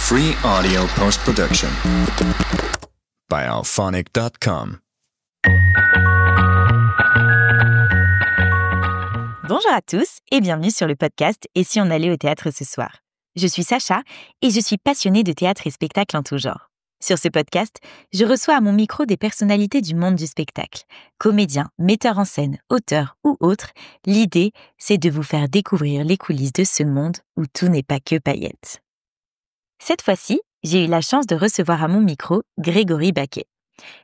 Free audio post-production by alphonic.com. Bonjour à tous et bienvenue sur le podcast « Et si on allait au théâtre ce soir ?» Je suis Sacha et je suis passionnée de théâtre et spectacle en tout genre. Sur ce podcast, je reçois à mon micro des personnalités du monde du spectacle. Comédiens, metteurs en scène, auteurs ou autres, l'idée, c'est de vous faire découvrir les coulisses de ce monde où tout n'est pas que paillettes. Cette fois-ci, j'ai eu la chance de recevoir à mon micro Grégory Baquet.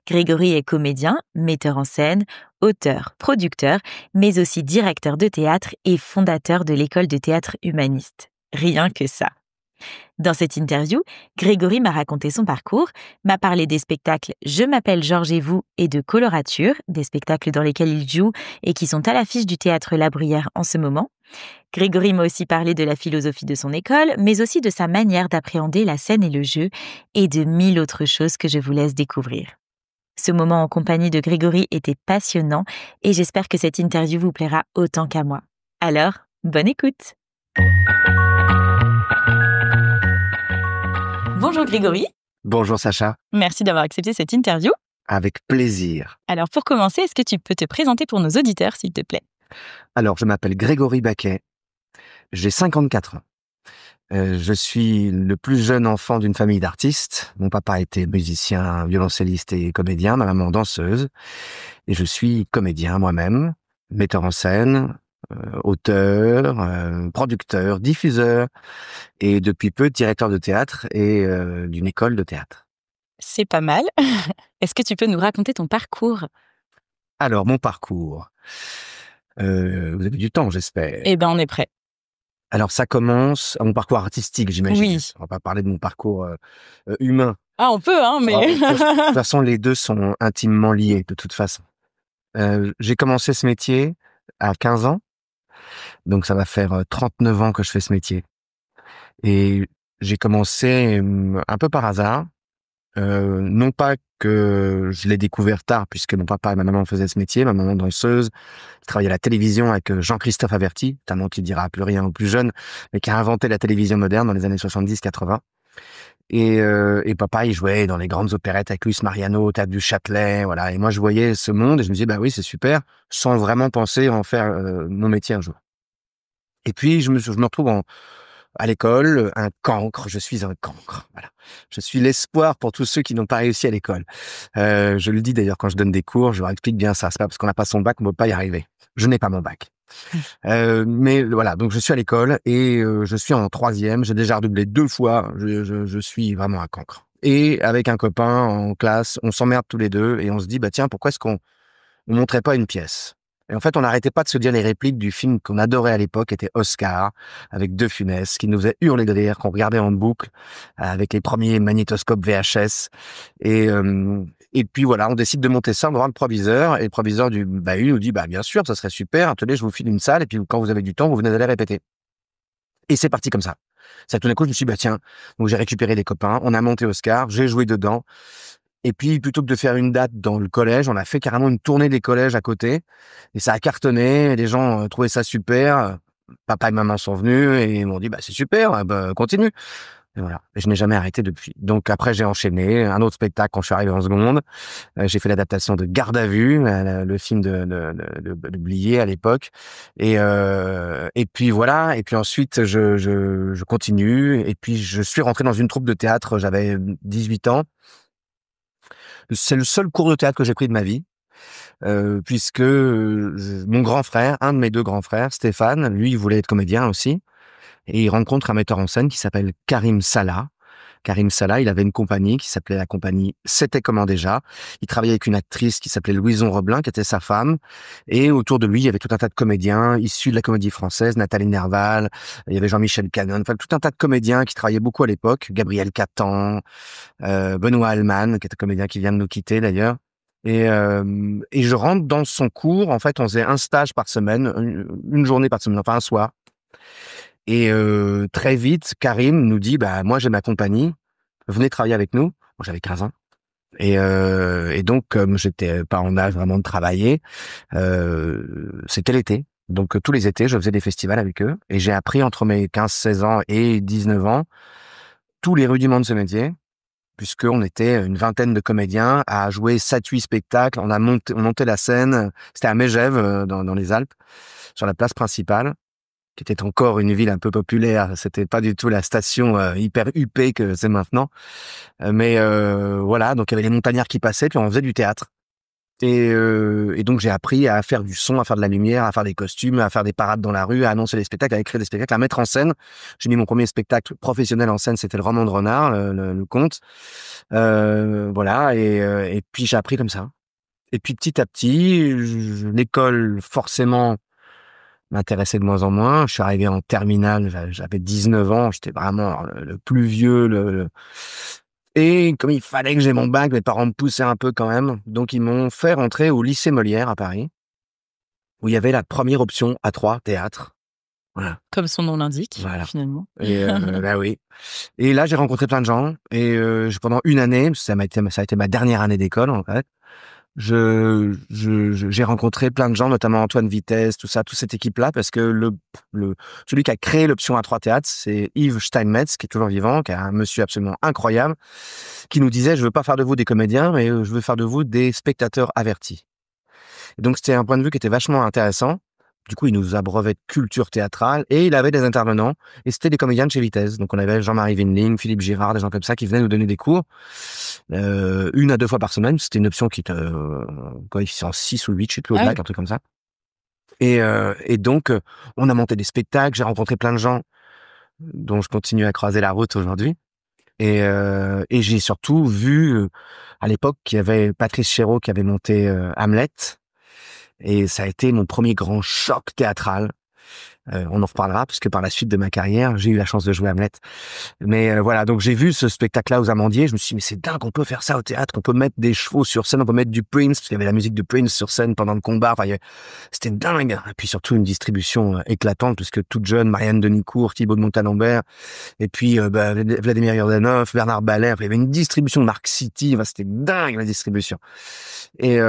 Grégory est comédien, metteur en scène, auteur, producteur, mais aussi directeur de théâtre et fondateur de l'école de théâtre humaniste. Rien que ça. Dans cette interview, Grégory m'a raconté son parcours, m'a parlé des spectacles Je m'appelle Georges et vous et de Colorature, des spectacles dans lesquels il joue et qui sont à l'affiche du théâtre La Bruyère en ce moment. Grégory m'a aussi parlé de la philosophie de son école, mais aussi de sa manière d'appréhender la scène et le jeu, et de 1000 autres choses que je vous laisse découvrir. Ce moment en compagnie de Grégory était passionnant et j'espère que cette interview vous plaira autant qu'à moi. Alors, bonne écoute! Bonjour Grégory. Bonjour Sacha. Merci d'avoir accepté cette interview. Avec plaisir. Alors pour commencer, est-ce que tu peux te présenter pour nos auditeurs, s'il te plaît? Alors, je m'appelle Grégory Baquet. J'ai 54 ans. Je suis le plus jeune enfant d'une famille d'artistes. Mon papa était musicien, violoncelliste et comédien, ma maman danseuse. Et je suis comédien moi-même, metteur en scène, auteur, producteur, diffuseur et depuis peu directeur de théâtre et d'une école de théâtre. C'est pas mal. Est-ce que tu peux nous raconter ton parcours? Alors, mon parcours. Vous avez du temps, j'espère. Eh ben, on est prêt. Alors, ça commence à mon parcours artistique, j'imagine. Oui. On va pas parler de mon parcours humain. Ah, on peut, hein, mais... De toute façon, les deux sont intimement liés, de toute façon. J'ai commencé ce métier à 15 ans. Donc, ça va faire 39 ans que je fais ce métier. Et j'ai commencé un peu par hasard. Non pas que je l'ai découvert tard, puisque mon papa et ma maman faisaient ce métier, ma maman danseuse, qui travaillait à la télévision avec Jean-Christophe Averty, un nom qui dira plus rien aux plus jeunes, mais qui a inventé la télévision moderne dans les années 70-80. Et papa, il jouait dans les grandes opérettes avec Luis Mariano, au Théâtre du Châtelet, voilà. Et moi, je voyais ce monde et je me disais, bah oui, c'est super, sans vraiment penser en faire mon métier un jour. Et puis, je me retrouve à l'école, un cancre, je suis un cancre, voilà. Je suis l'espoir pour tous ceux qui n'ont pas réussi à l'école. Je le dis d'ailleurs quand je donne des cours, je leur explique bien ça. C'est pas parce qu'on n'a pas son bac qu'on ne peut pas y arriver. Je n'ai pas mon bac. Mais voilà, donc je suis à l'école et je suis en 3e. J'ai déjà redoublé 2 fois. Je suis vraiment un cancre. Et avec un copain en classe, on s'emmerde tous les deux et on se dit, bah tiens, pourquoi est-ce qu'on ne montrait pas une pièce? Et en fait, on n'arrêtait pas de se dire les répliques du film qu'on adorait à l'époque, était Oscar, avec De Funès, qui nous faisait hurler de rire, qu'on regardait en boucle, avec les premiers magnétoscopes VHS. Et puis voilà, on décide de monter ça, on va voir le proviseur, et le proviseur du bahut nous dit, bah bien sûr, ça serait super, attendez, je vous file une salle, et puis quand vous avez du temps, vous venez d'aller répéter. Et c'est parti comme ça. Ça, tout d'un coup, je me suis dit, bah tiens, donc j'ai récupéré des copains, on a monté Oscar, j'ai joué dedans. Et puis, plutôt que de faire une date dans le collège, on a fait carrément une tournée des collèges à côté. Et ça a cartonné. Les gens trouvaient ça super. Papa et maman sont venus et ils m'ont dit, bah, c'est super, bah, continue. Et voilà. Et je n'ai jamais arrêté depuis. Donc, après, j'ai enchaîné un autre spectacle quand je suis arrivé en seconde. J'ai fait l'adaptation de Garde à vue, le film de Blier à l'époque. Et puis voilà. Et puis ensuite, je continue. Et puis, je suis rentré dans une troupe de théâtre. J'avais 18 ans. C'est le seul cours de théâtre que j'ai pris de ma vie, puisque mon grand frère, un de mes 2 grands frères, Stéphane, lui, il voulait être comédien aussi, et il rencontre un metteur en scène qui s'appelle Karim Salah. Karim Salah, il avait une compagnie qui s'appelait la compagnie C'était comment déjà. Il travaillait avec une actrice qui s'appelait Louison Roblin, qui était sa femme. Et autour de lui, il y avait tout un tas de comédiens issus de la comédie française, Nathalie Nerval, il y avait Jean-Michel Canon, enfin tout un tas de comédiens qui travaillaient beaucoup à l'époque, Gabriel Catan, Benoît Alman, qui est un comédien qui vient de nous quitter d'ailleurs. Et je rentre dans son cours. En fait, on faisait un stage par semaine, une journée par semaine, enfin un soir. Et très vite, Karim nous dit, bah moi j'ai ma compagnie, venez travailler avec nous. Moi j'avais 15 ans. Et donc comme j'étais pas en âge vraiment de travailler, c'était l'été. Donc tous les étés, je faisais des festivals avec eux. Et j'ai appris entre mes 15-16 ans et 19 ans tous les rudiments de ce métier, puisqu'on était une vingtaine de comédiens à jouer 7-8 spectacles. On montait la scène. C'était à Megève, dans les Alpes, sur la place principale, qui était encore une ville un peu populaire. C'était pas du tout la station hyper huppée que c'est maintenant. Mais voilà, donc il y avait les montagnards qui passaient, puis on faisait du théâtre. Et donc j'ai appris à faire du son, à faire de la lumière, à faire des costumes, à faire des parades dans la rue, à annoncer des spectacles, à écrire des spectacles, à mettre en scène. J'ai mis mon premier spectacle professionnel en scène, c'était le Roman de Renard, le conte. Voilà, et puis j'ai appris comme ça. Et puis petit à petit, l'école forcément m'intéressait de moins en moins. Je suis arrivé en terminale, j'avais 19 ans, j'étais vraiment le plus vieux. Et comme il fallait que j'ai mon bac, mes parents me poussaient un peu quand même. Donc ils m'ont fait rentrer au lycée Molière à Paris, où il y avait la première option A3, théâtre. Voilà. Comme son nom l'indique, Voilà. finalement. Et bah oui. Et là, j'ai rencontré plein de gens. Et pendant une année, ça a été ma dernière année d'école en fait. J'ai rencontré plein de gens, notamment Antoine Vitesse, tout ça, toute cette équipe-là, parce que celui qui a créé l'option A3 Théâtre, c'est Yves Steinmetz, qui est toujours vivant, qui est un monsieur absolument incroyable, qui nous disait, je veux pas faire de vous des comédiens, mais je veux faire de vous des spectateurs avertis. Et donc, c'était un point de vue qui était vachement intéressant. Du coup, il nous abreuvait de culture théâtrale et il avait des intervenants et c'était des comédiens de chez Vitesse. Donc, on avait Jean-Marie Vinling, Philippe Girard, des gens comme ça qui venaient nous donner des cours 1 à 2 fois par semaine. C'était une option qui était coefficient 6 ou 8, je sais plus, au bac, un truc comme ça. Et donc, on a monté des spectacles. J'ai rencontré plein de gens dont je continue à croiser la route aujourd'hui. Et j'ai surtout vu à l'époque qu'il y avait Patrice Chéreau qui avait monté Hamlet. Et ça a été mon premier grand choc théâtral. On en reparlera, parce que par la suite de ma carrière, j'ai eu la chance de jouer Hamlet. Mais voilà, donc j'ai vu ce spectacle-là aux Amandiers. Je me suis dit, mais c'est dingue, on peut faire ça au théâtre, on peut mettre des chevaux sur scène, on peut mettre du Prince, parce qu'il y avait la musique de Prince sur scène pendant le combat. Enfin, c'était dingue. Et puis surtout une distribution éclatante, parce que toute jeune, Marianne Denicourt, Thibaut de Montalembert, et puis Vladimir Yordanov, Bernard Baller. Il y avait une distribution de Mark City. Enfin, c'était dingue, la distribution. Et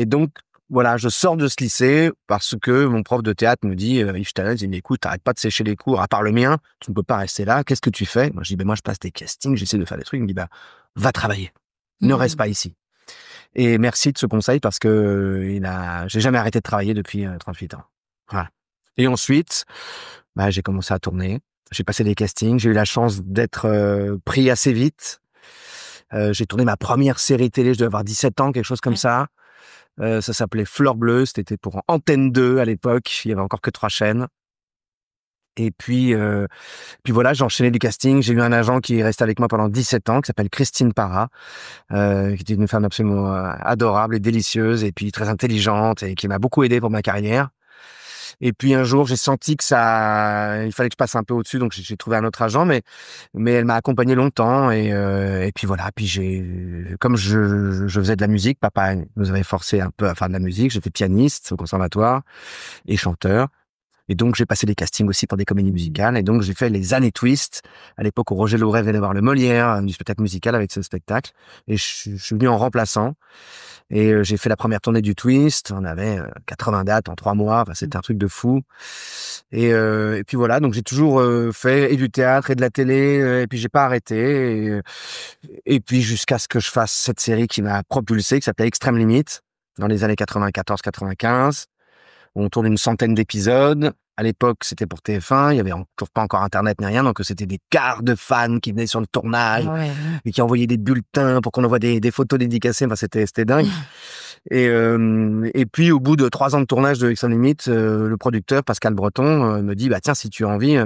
donc, voilà, je sors de ce lycée parce que mon prof de théâtre me dit, Yves Steinmetz, il me dit, écoute, t'arrêtes pas de sécher les cours, à part le mien, tu ne peux pas rester là, qu'est-ce que tu fais? Moi, je dis, ben, moi, je passe des castings, j'essaie de faire des trucs. Il me dit, bah, va travailler. Ne reste pas ici. Et merci de ce conseil parce que j'ai jamais arrêté de travailler depuis 38 ans. Voilà. Et ensuite, bah, j'ai commencé à tourner. J'ai passé des castings, j'ai eu la chance d'être pris assez vite. J'ai tourné ma première série télé, je devais avoir 17 ans, quelque chose comme ça. Ça s'appelait Fleur Bleue, c'était pour Antenne 2 à l'époque, il y avait encore que 3 chaînes. Et puis voilà, j'ai enchaîné du casting, j'ai eu un agent qui est resté avec moi pendant 17 ans, qui s'appelle Christine Parra, qui était une femme absolument adorable et délicieuse, et puis très intelligente, et qui m'a beaucoup aidé pour ma carrière. Et puis un jour, j'ai senti que il fallait que je passe un peu au-dessus, donc j'ai trouvé un autre agent, mais elle m'a accompagné longtemps. Et puis voilà. Puis comme je faisais de la musique, papa nous avait forcé un peu à faire de la musique. J'étais pianiste au conservatoire et chanteur. Et donc, j'ai passé des castings aussi pour des comédies musicales. Et donc, j'ai fait les années Twist, à l'époque où Roger Louret venait voir le Molière, du spectacle musical avec ce spectacle. Et je suis venu en remplaçant. Et j'ai fait la première tournée du Twist. On avait 80 dates en 3 mois. Enfin, c'était un truc de fou. Et puis voilà, donc j'ai toujours fait et du théâtre et de la télé. Et puis, j'ai pas arrêté. Et puis, jusqu'à ce que je fasse cette série qui m'a propulsé, qui s'appelait Extrême Limite, dans les années 94-95. On tourne une centaine d'épisodes. À l'époque, c'était pour TF1. Il y avait toujours pas encore Internet ni rien. Donc, c'était des quarts de fans qui venaient sur le tournage et qui envoyaient des bulletins pour qu'on envoie des photos dédicacées. Enfin, c'était dingue. Et puis, au bout de 3 ans de tournage de Extrême Limite, le producteur, Pascal Breton, me dit, bah, tiens, si tu as envie,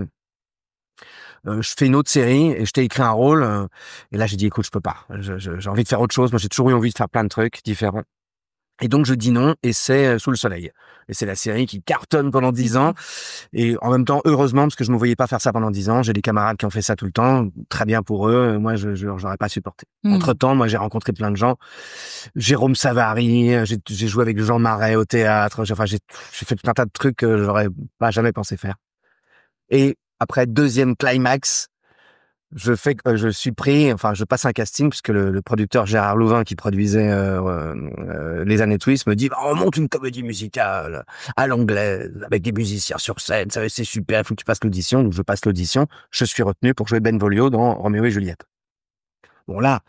je fais une autre série et je t'ai écrit un rôle. Et là, j'ai dit, écoute, je peux pas. J'ai envie de faire autre chose. Moi, j'ai toujours eu envie de faire plein de trucs différents. Et donc, je dis non, et c'est Sous le soleil. Et c'est la série qui cartonne pendant 10 ans. Et en même temps, heureusement, parce que je me voyais pas faire ça pendant 10 ans. J'ai des camarades qui ont fait ça tout le temps. Très bien pour eux. Moi, j'aurais pas supporté. Entre-temps, moi, j'ai rencontré plein de gens. Jérôme Savary, j'ai joué avec Jean Marais au théâtre. J'ai fait tout un tas de trucs que j'aurais pas jamais pensé faire. Et après, deuxième climax, je suis pris, enfin, je passe un casting puisque le producteur Gérard Louvain qui produisait Les Années Twist me dit on monte une comédie musicale à l'anglaise avec des musiciens sur scène, ça c'est super, il faut que tu passes l'audition. Donc je passe l'audition, je suis retenu pour jouer Benvolio dans Roméo et Juliette. Bon là,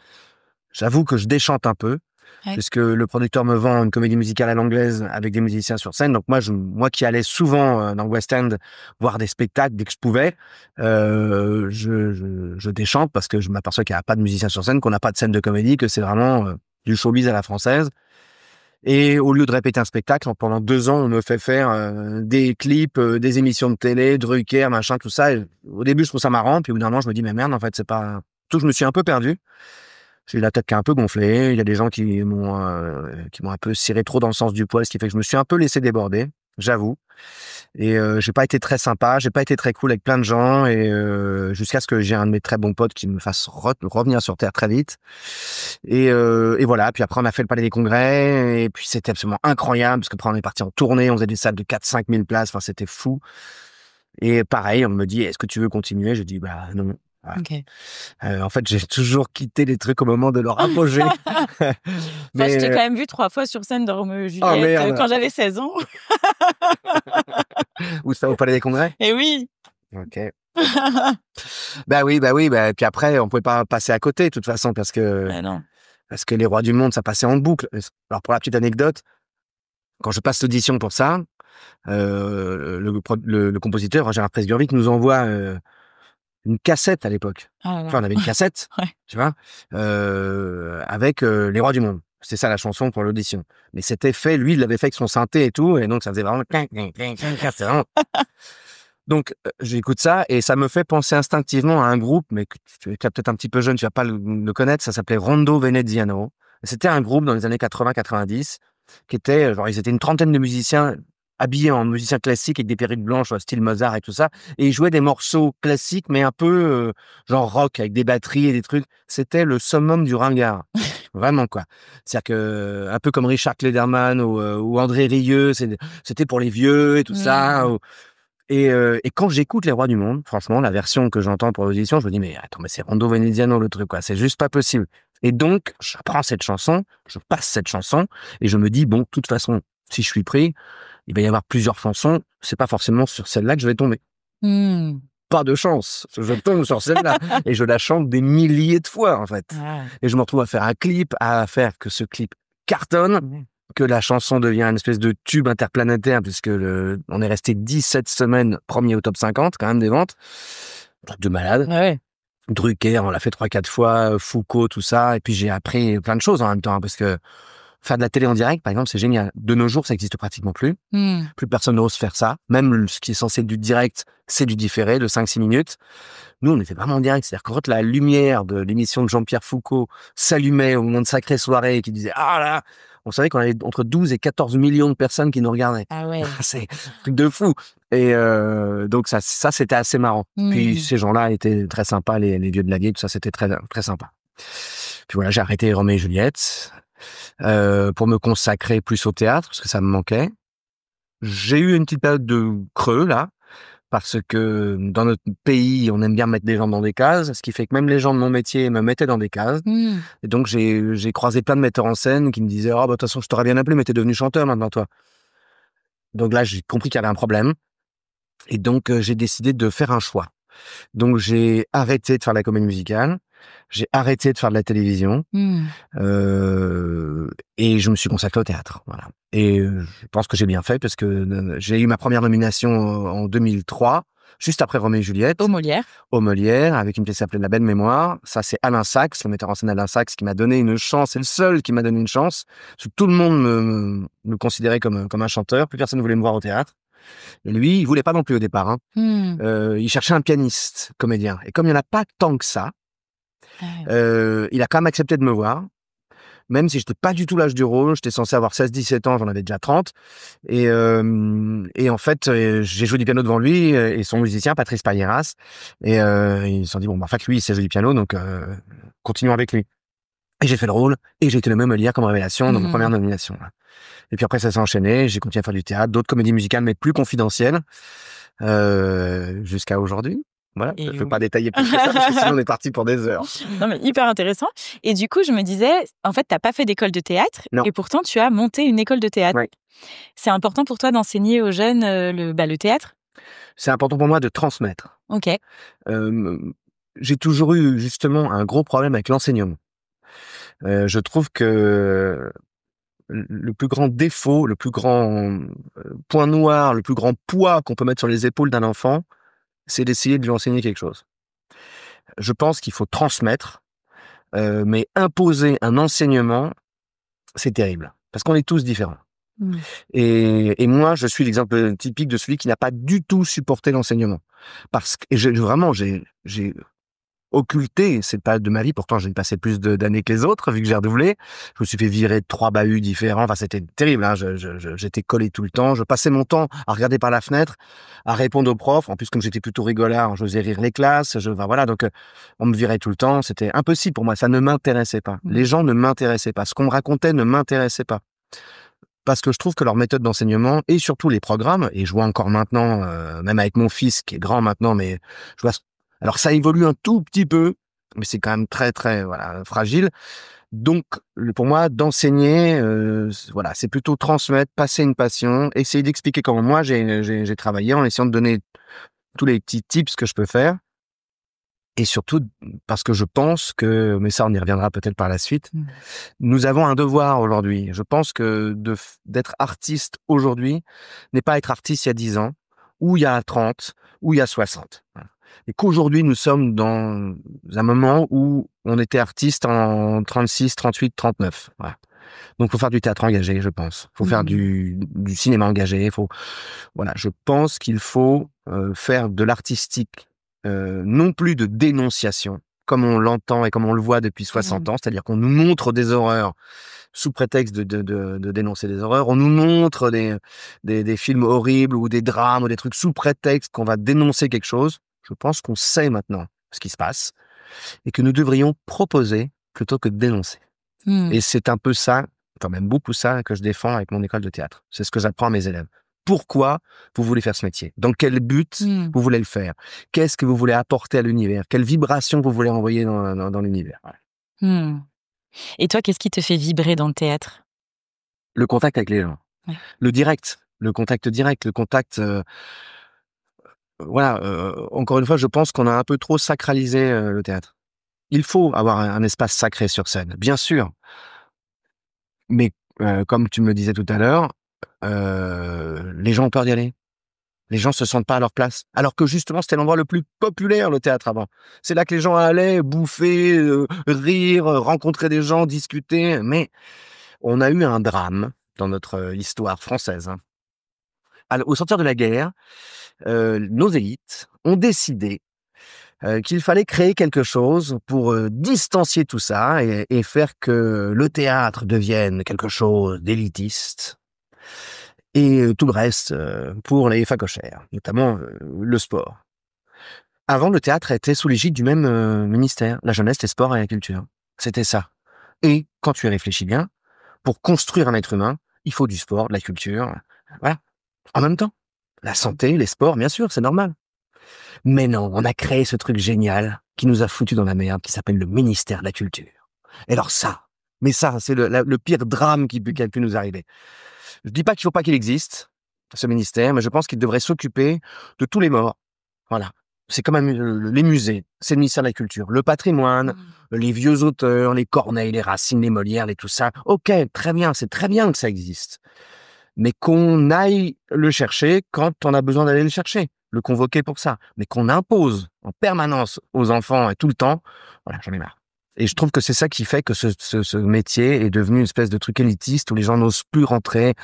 j'avoue que je déchante un peu. Ouais. Puisque le producteur me vend une comédie musicale à l'anglaise avec des musiciens sur scène. Donc moi qui allais souvent dans le West End voir des spectacles dès que je pouvais, je déchante parce que je m'aperçois qu'il n'y a pas de musiciens sur scène, qu'on n'a pas de scène de comédie, que c'est vraiment du showbiz à la française. Et au lieu de répéter un spectacle, pendant 2 ans, on me fait faire des clips, des émissions de télé, Drucker, machin, tout ça. Et au début, je trouve ça marrant, puis au bout d'un moment, je me dis mais merde, en fait, c'est pas. Tout, je me suis un peu perdu. J'ai eu la tête qui a un peu gonflé. Il y a des gens qui m'ont un peu ciré trop dans le sens du poil, ce qui fait que je me suis un peu laissé déborder, j'avoue. Et j'ai pas été très sympa, j'ai pas été très cool avec plein de gens, et jusqu'à ce que j'ai un de mes très bons potes qui me fasse revenir sur terre très vite. Et voilà. Puis après, on a fait le Palais des Congrès, et puis c'était absolument incroyable parce que après on est parti en tournée, on faisait des salles de 4-5 000 places. Enfin, c'était fou. Et pareil, on me dit est-ce que tu veux continuer? Je dis bah non. Voilà. Ok. En fait, j'ai toujours quitté les trucs au moment de leur apogée. Enfin, je t'ai quand même vu 3 fois sur scène dans Roméo et Juliette quand j'avais 16 ans. Où ça, au Palais des Congrès? Et oui. Ok. Bah oui. Puis après, on pouvait pas passer à côté, de toute façon, parce que Non. Les Rois du Monde, ça passait en boucle. Alors, pour la petite anecdote, quand je passe l'audition pour ça, le compositeur, Gérard Presgurvic, nous envoie une cassette à l'époque. Ah Enfin, on avait une cassette, ouais. tu vois, avec Les Rois du Monde. C'est ça la chanson pour l'audition. Mais c'était fait, lui, il l'avait fait avec son synthé et tout, et donc ça faisait vraiment. Donc, j'écoute ça, et ça me fait penser instinctivement à un groupe, mais que tu es peut-être un petit peu jeune, tu vas pas le connaître, ça s'appelait Rondo Veneziano. C'était un groupe dans les années 80-90, qui était, genre, ils étaient une trentaine de musiciens habillés en musiciens classiques avec des perruques blanches, style Mozart et tout ça, et ils jouaient des morceaux classiques, mais un peu genre rock, avec des batteries et des trucs. C'était le summum du ringard. Vraiment, quoi. C'est-à-dire que, un peu comme Richard Klederman ou André Rieu, c'était pour les vieux et tout ça. Et quand j'écoute Les Rois du Monde, franchement, la version que j'entends pour l'audition, je me dis, mais attends, mais c'est Rondo Veneziano le truc, quoi. C'est juste pas possible. Et donc, je prends cette chanson, je passe cette chanson, et je me dis, bon, de toute façon, si je suis pris, il va y avoir plusieurs chansons. C'est pas forcément sur celle-là que je vais tomber. Pas de chance. Je tombe sur celle-là. Et je la chante des milliers de fois, en fait. Ah. Et je me retrouve à faire un clip, à faire que ce clip cartonne, que la chanson devient une espèce de tube interplanétaire, puisque on est resté 17 semaines premier au top 50, quand même, des ventes. Truc de malade. Ouais. Drucker, on l'a fait 3-4 fois, Foucault, tout ça. Et puis j'ai appris plein de choses en même temps, parce que faire de la télé en direct, par exemple, c'est génial. De nos jours, ça existe pratiquement plus. Plus personne n'ose faire ça. Même ce qui est censé être du direct, c'est du différé de 5-6 minutes. Nous, on était vraiment en direct. C'est-à-dire que quand la lumière de l'émission de Jean-Pierre Foucault s'allumait au moment de Sacrée Soirée et qui disait « Ah là !», on savait qu'on avait entre 12 et 14 millions de personnes qui nous regardaient. Ah ouais. C'est un truc de fou. Et donc ça c'était assez marrant. Puis ces gens-là étaient très sympas, les vieux de la vieille, tout ça, c'était très, très sympa. Puis voilà, j'ai arrêté Roméo et Juliette pour me consacrer plus au théâtre, parce que ça me manquait. J'ai eu une petite période de creux, là, parce que dans notre pays, on aime bien mettre des gens dans des cases, ce qui fait que même les gens de mon métier me mettaient dans des cases. Et donc, j'ai croisé plein de metteurs en scène qui me disaient « Oh, bah, de toute façon, je t'aurais bien appelé, mais t'es devenu chanteur maintenant, toi. » Donc là, j'ai compris qu'il y avait un problème. Et donc, j'ai décidé de faire un choix. Donc, j'ai arrêté de faire la comédie musicale. J'ai arrêté de faire de la télévision. Et je me suis consacré au théâtre. Voilà. Et je pense que j'ai bien fait, parce que j'ai eu ma première nomination en 2003, juste après Roméo et Juliette. Au Molière. Au Molière, avec une pièce qui s'appelait La Belle Mémoire. Ça, c'est Alain Sachs, le metteur en scène Alain Sachs, qui m'a donné une chance. C'est le seul qui m'a donné une chance. Parce que tout le monde me considérait comme un chanteur. Plus personne ne voulait me voir au théâtre. Et lui, il voulait pas non plus au départ. Hein. Il cherchait un pianiste, comédien. Et comme il n'y en a pas tant que ça, il a quand même accepté de me voir. Même si j'étais pas du tout l'âge du rôle, j'étais censé avoir 16-17 ans, j'en avais déjà 30. Et en fait, j'ai joué du piano devant lui et son musicien, Patrice Pailleras. Et ils se sont dit, bon, bah, en fait, lui, il sait jouer du piano, donc continuons avec lui. Et j'ai fait le rôle, et j'ai été nommé Molière comme révélation dans ma première nomination. Là. Et puis après, ça s'est enchaîné, j'ai continué à faire du théâtre, d'autres comédies musicales, mais plus confidentielles, jusqu'à aujourd'hui. Voilà, Et je ne peux pas détailler plus que ça parce que sinon on est parti pour des heures. Non, mais hyper intéressant. Et du coup, je me disais, en fait, tu n'as pas fait d'école de théâtre Non. et pourtant, tu as monté une école de théâtre. Ouais. C'est important pour toi d'enseigner aux jeunes le théâtre? C'est important pour moi de transmettre. Ok. J'ai toujours eu justement un gros problème avec l'enseignement. Je trouve que le plus grand défaut, le plus grand point noir, le plus grand poids qu'on peut mettre sur les épaules d'un enfant, c'est d'essayer de lui enseigner quelque chose. Je pense qu'il faut transmettre, mais imposer un enseignement, c'est terrible, parce qu'on est tous différents. Et moi, je suis l'exemple typique de celui qui n'a pas du tout supporté l'enseignement. Parce que j'ai occulté cette période de ma vie. Pourtant, j'ai passé plus d'années que les autres, vu que j'ai redoublé. Je me suis fait virer de 3 bahuts différents. Enfin, c'était terrible, hein. J'étais collé tout le temps. Je passais mon temps à regarder par la fenêtre, à répondre aux profs. En plus, comme j'étais plutôt rigolard, je faisais rire les classes. Enfin, voilà. Donc, on me virait tout le temps. C'était impossible pour moi. Ça ne m'intéressait pas. Les gens ne m'intéressaient pas. Ce qu'on me racontait ne m'intéressait pas. Parce que je trouve que leur méthode d'enseignement et surtout les programmes, et je vois encore maintenant, même avec mon fils qui est grand maintenant, mais je vois, alors ça évolue un tout petit peu, mais c'est quand même très très voilà fragile. Donc pour moi d'enseigner, voilà, c'est plutôt transmettre, passer une passion, essayer d'expliquer comment moi j'ai travaillé en essayant de donner tous les petits tips que je peux faire. Et surtout parce que je pense que, mais ça on y reviendra peut-être par la suite, nous avons un devoir aujourd'hui. Je pense que d'être artiste aujourd'hui n'est pas être artiste il y a 10 ans, ou il y a 30, ou il y a 60. Et qu'aujourd'hui nous sommes dans un moment où on était artiste en 36, 38, 39. Voilà. Donc, faut faire du théâtre engagé, je pense. Faut faire du cinéma engagé. Voilà. Je pense qu'il faut faire de l'artistique, non plus de dénonciation, comme on l'entend et comme on le voit depuis 60 ans. C'est-à-dire qu'on nous montre des horreurs sous prétexte de dénoncer des horreurs. On nous montre des films horribles ou des drames ou des trucs sous prétexte qu'on va dénoncer quelque chose. Je pense qu'on sait maintenant ce qui se passe et que nous devrions proposer plutôt que de dénoncer. Et c'est un peu ça, enfin même beaucoup ça, que je défends avec mon école de théâtre. C'est ce que j'apprends à mes élèves. Pourquoi vous voulez faire ce métier? Dans quel but vous voulez le faire? Qu'est-ce que vous voulez apporter à l'univers? Quelle vibration vous voulez envoyer dans l'univers? Voilà. Et toi, qu'est-ce qui te fait vibrer dans le théâtre? Le contact avec les gens. Ouais. Le direct. Le contact direct. Le contact... voilà. Encore une fois, je pense qu'on a un peu trop sacralisé le théâtre. Il faut avoir un espace sacré sur scène, bien sûr. Mais comme tu me disais tout à l'heure, les gens ont peur d'y aller. Les gens se sentent pas à leur place. Alors que justement, c'était l'endroit le plus populaire, le théâtre, avant. C'est là que les gens allaient bouffer, rire, rencontrer des gens, discuter. Mais on a eu un drame dans notre histoire française. Hein. Au sortir de la guerre, nos élites ont décidé qu'il fallait créer quelque chose pour distancier tout ça et faire que le théâtre devienne quelque chose d'élitiste et tout le reste pour les facochères, notamment le sport. Avant, le théâtre était sous l'égide du même ministère, la jeunesse, les sports et la culture. C'était ça. Et quand tu y réfléchis bien, pour construire un être humain, il faut du sport, de la culture, voilà, en même temps. La santé, les sports, bien sûr, c'est normal. Mais non, on a créé ce truc génial qui nous a foutu dans la merde, qui s'appelle le ministère de la Culture. Et alors ça, mais ça, c'est le pire drame qui a pu nous arriver. Je dis pas qu'il faut pas qu'il existe, ce ministère, mais je pense qu'il devrait s'occuper de tous les morts. Voilà. C'est comme les musées, c'est le ministère de la Culture. Le patrimoine, les vieux auteurs, les Corneille, les Racine, les Molière, les tout ça. Ok, très bien, c'est très bien que ça existe. Mais qu'on aille le chercher quand on a besoin d'aller le chercher, le convoquer pour ça. Mais qu'on impose en permanence aux enfants et tout le temps, voilà, j'en ai marre. Et je trouve que c'est ça qui fait que ce métier est devenu une espèce de truc élitiste où les gens n'osent plus rentrer,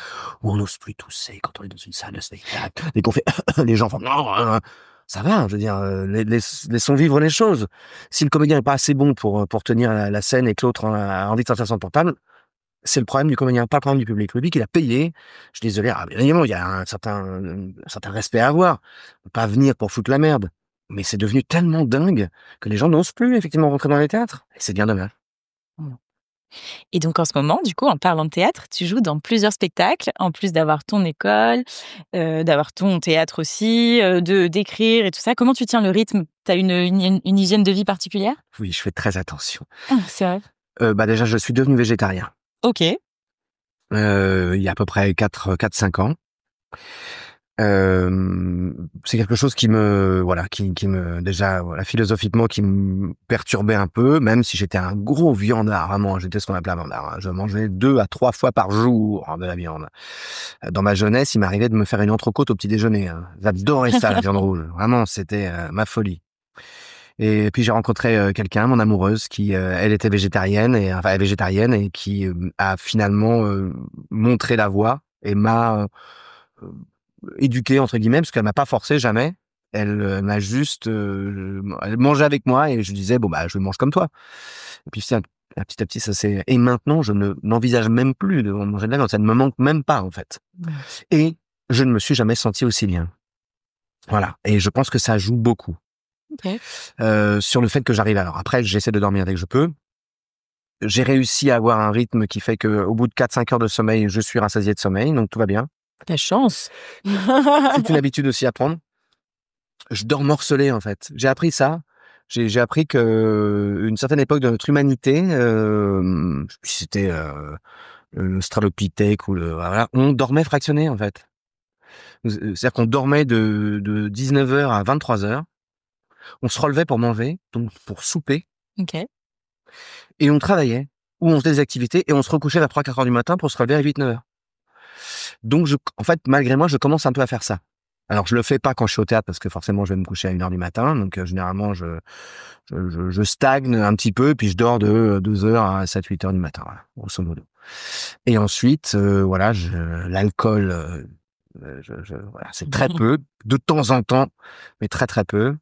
où on n'ose plus tousser quand on est dans une salle de spectacle. Dès qu'on fait, les gens font non, ça va, je veux dire, laissons vivre les choses. Si le comédien n'est pas assez bon pour tenir la scène et que l'autre a envie de sortir son portable, c'est le problème du comédien, pas le problème du public. Le public, il a payé. Je suis désolé, évidemment, il y a un certain respect à avoir. On peut pas venir pour foutre la merde. Mais c'est devenu tellement dingue que les gens n'osent plus, effectivement, rentrer dans les théâtres. Et c'est bien dommage. Et donc en ce moment, du coup, en parlant de théâtre, tu joues dans plusieurs spectacles, en plus d'avoir ton école, d'avoir ton théâtre aussi, d'écrire et tout ça. Comment tu tiens le rythme? Tu as une hygiène de vie particulière? Oui, je fais très attention. Ah, c'est vrai? Déjà, je suis devenu végétarien, OK. il y a à peu près 4-5 ans. C'est quelque chose qui me déjà, voilà, philosophiquement, qui me perturbait un peu, même si j'étais un gros viandard, vraiment, j'étais ce qu'on appelait un viandard, hein. Je mangeais 2 à 3 fois par jour de la viande. Dans ma jeunesse, il m'arrivait de me faire une entrecôte au petit déjeuner, hein. J'adorais ça, la viande rouge. Vraiment, c'était ma folie. Et puis j'ai rencontré quelqu'un, mon amoureuse, qui elle était végétarienne et qui a finalement montré la voie et m'a euh, éduqué entre guillemets, parce qu'elle m'a pas forcé jamais. Elle m'a juste elle mangeait avec moi et je disais bon bah je mange comme toi. Et puis petit à petit ça s'est, et maintenant je n'envisage même plus de manger de la viande, ça ne me manque même pas en fait. Mmh. Et je ne me suis jamais senti aussi bien. Voilà, et je pense que ça joue beaucoup OK. sur le fait que j'arrive. Alors après, j'essaie de dormir dès que je peux. J'ai réussi à avoir un rythme qui fait que au bout de 4-5 heures de sommeil, je suis rassasié de sommeil, donc tout va bien. Ta chance. C'est une habitude aussi à prendre. Je dors morcelé en fait. J'ai appris ça. J'ai appris que une certaine époque de notre humanité, je sais plus si c'était l'Australopithèque ou voilà, on dormait fractionné en fait. C'est-à-dire qu'on dormait de 19 heures à 23 heures. On se relevait pour manger, donc pour souper, OK. et on travaillait ou on faisait des activités et on se recouchait vers 3-4 heures du matin pour se relever à 8-9 heures. Donc en fait, malgré moi, je commence un peu à faire ça. Alors je le fais pas quand je suis au théâtre parce que forcément je vais me coucher à 1 heure du matin, donc généralement je stagne un petit peu, puis je dors de 2 heures à 7-8 heures du matin, voilà, grosso modo. Et ensuite, voilà, l'alcool, voilà, c'est très peu, de temps en temps, mais très très peu.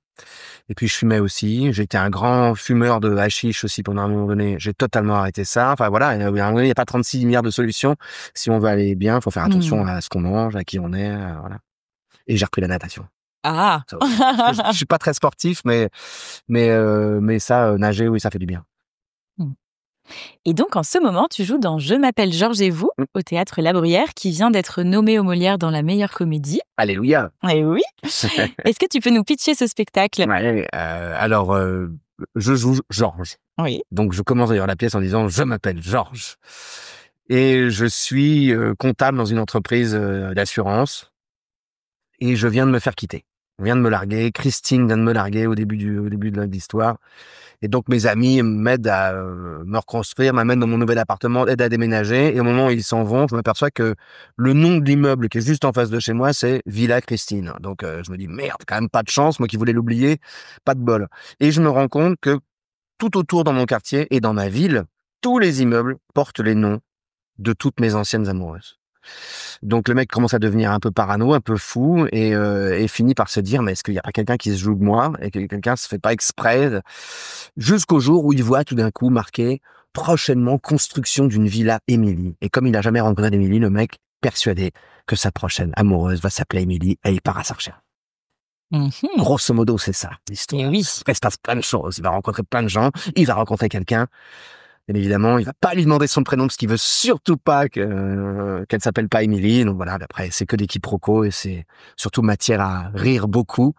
Et puis je fumais aussi. J'étais un grand fumeur de hashish aussi pendant un moment donné. J'ai totalement arrêté ça. Enfin voilà, il n'y a pas 36 milliards de solutions. Si on veut aller bien, il faut faire attention Mmh. à ce qu'on mange, à qui on est, voilà. Et j'ai repris la natation. Ah! Ça aussi. Je suis pas très sportif, mais ça, nager, oui, ça fait du bien. Mmh. Et donc, en ce moment, tu joues dans Je m'appelle Georges et vous, Mmh. au Théâtre La Bruyère, qui vient d'être nommé aux Molières dans la meilleure comédie. Alléluia. Eh oui! Est-ce que tu peux nous pitcher ce spectacle? Ouais, alors, je joue Georges. Oui. Donc je commence d'ailleurs la pièce en disant: «Je m'appelle Georges et je suis comptable dans une entreprise d'assurance et je viens de me faire quitter. On vient de me larguer, Christine vient de me larguer au début de l'histoire, et donc mes amis m'aident à me reconstruire, m'amènent dans mon nouvel appartement, aident à déménager, et au moment où ils s'en vont, je m'aperçois que le nom de l'immeuble qui est juste en face de chez moi, c'est Villa Christine. Donc je me dis: «Merde, quand même pas de chance, moi qui voulais l'oublier, pas de bol», et je me rends compte que tout autour dans mon quartier et dans ma ville, tous les immeubles portent les noms de toutes mes anciennes amoureuses. Donc le mec commence à devenir un peu parano, un peu fou, et finit par se dire: mais est-ce qu'il n'y a pas quelqu'un qui se joue de moi, et que quelqu'un se fait pas exprès, jusqu'au jour où il voit tout d'un coup marqué prochainement construction d'une villa Émilie. Et comme il n'a jamais rencontré d'Émilie, le mec persuadé que sa prochaine amoureuse va s'appeler Émilie, et il part à sa recherche. Mmh. Grosso modo, c'est ça l'histoire. Et oui. Après, il se passe plein de choses. Il va rencontrer plein de gens. Il va rencontrer quelqu'un. Bien évidemment, il va pas lui demander son prénom parce qu'il veut surtout pas qu'elle s'appelle pas Émilie. Donc voilà, après, c'est que des quiproquos et c'est surtout matière à rire beaucoup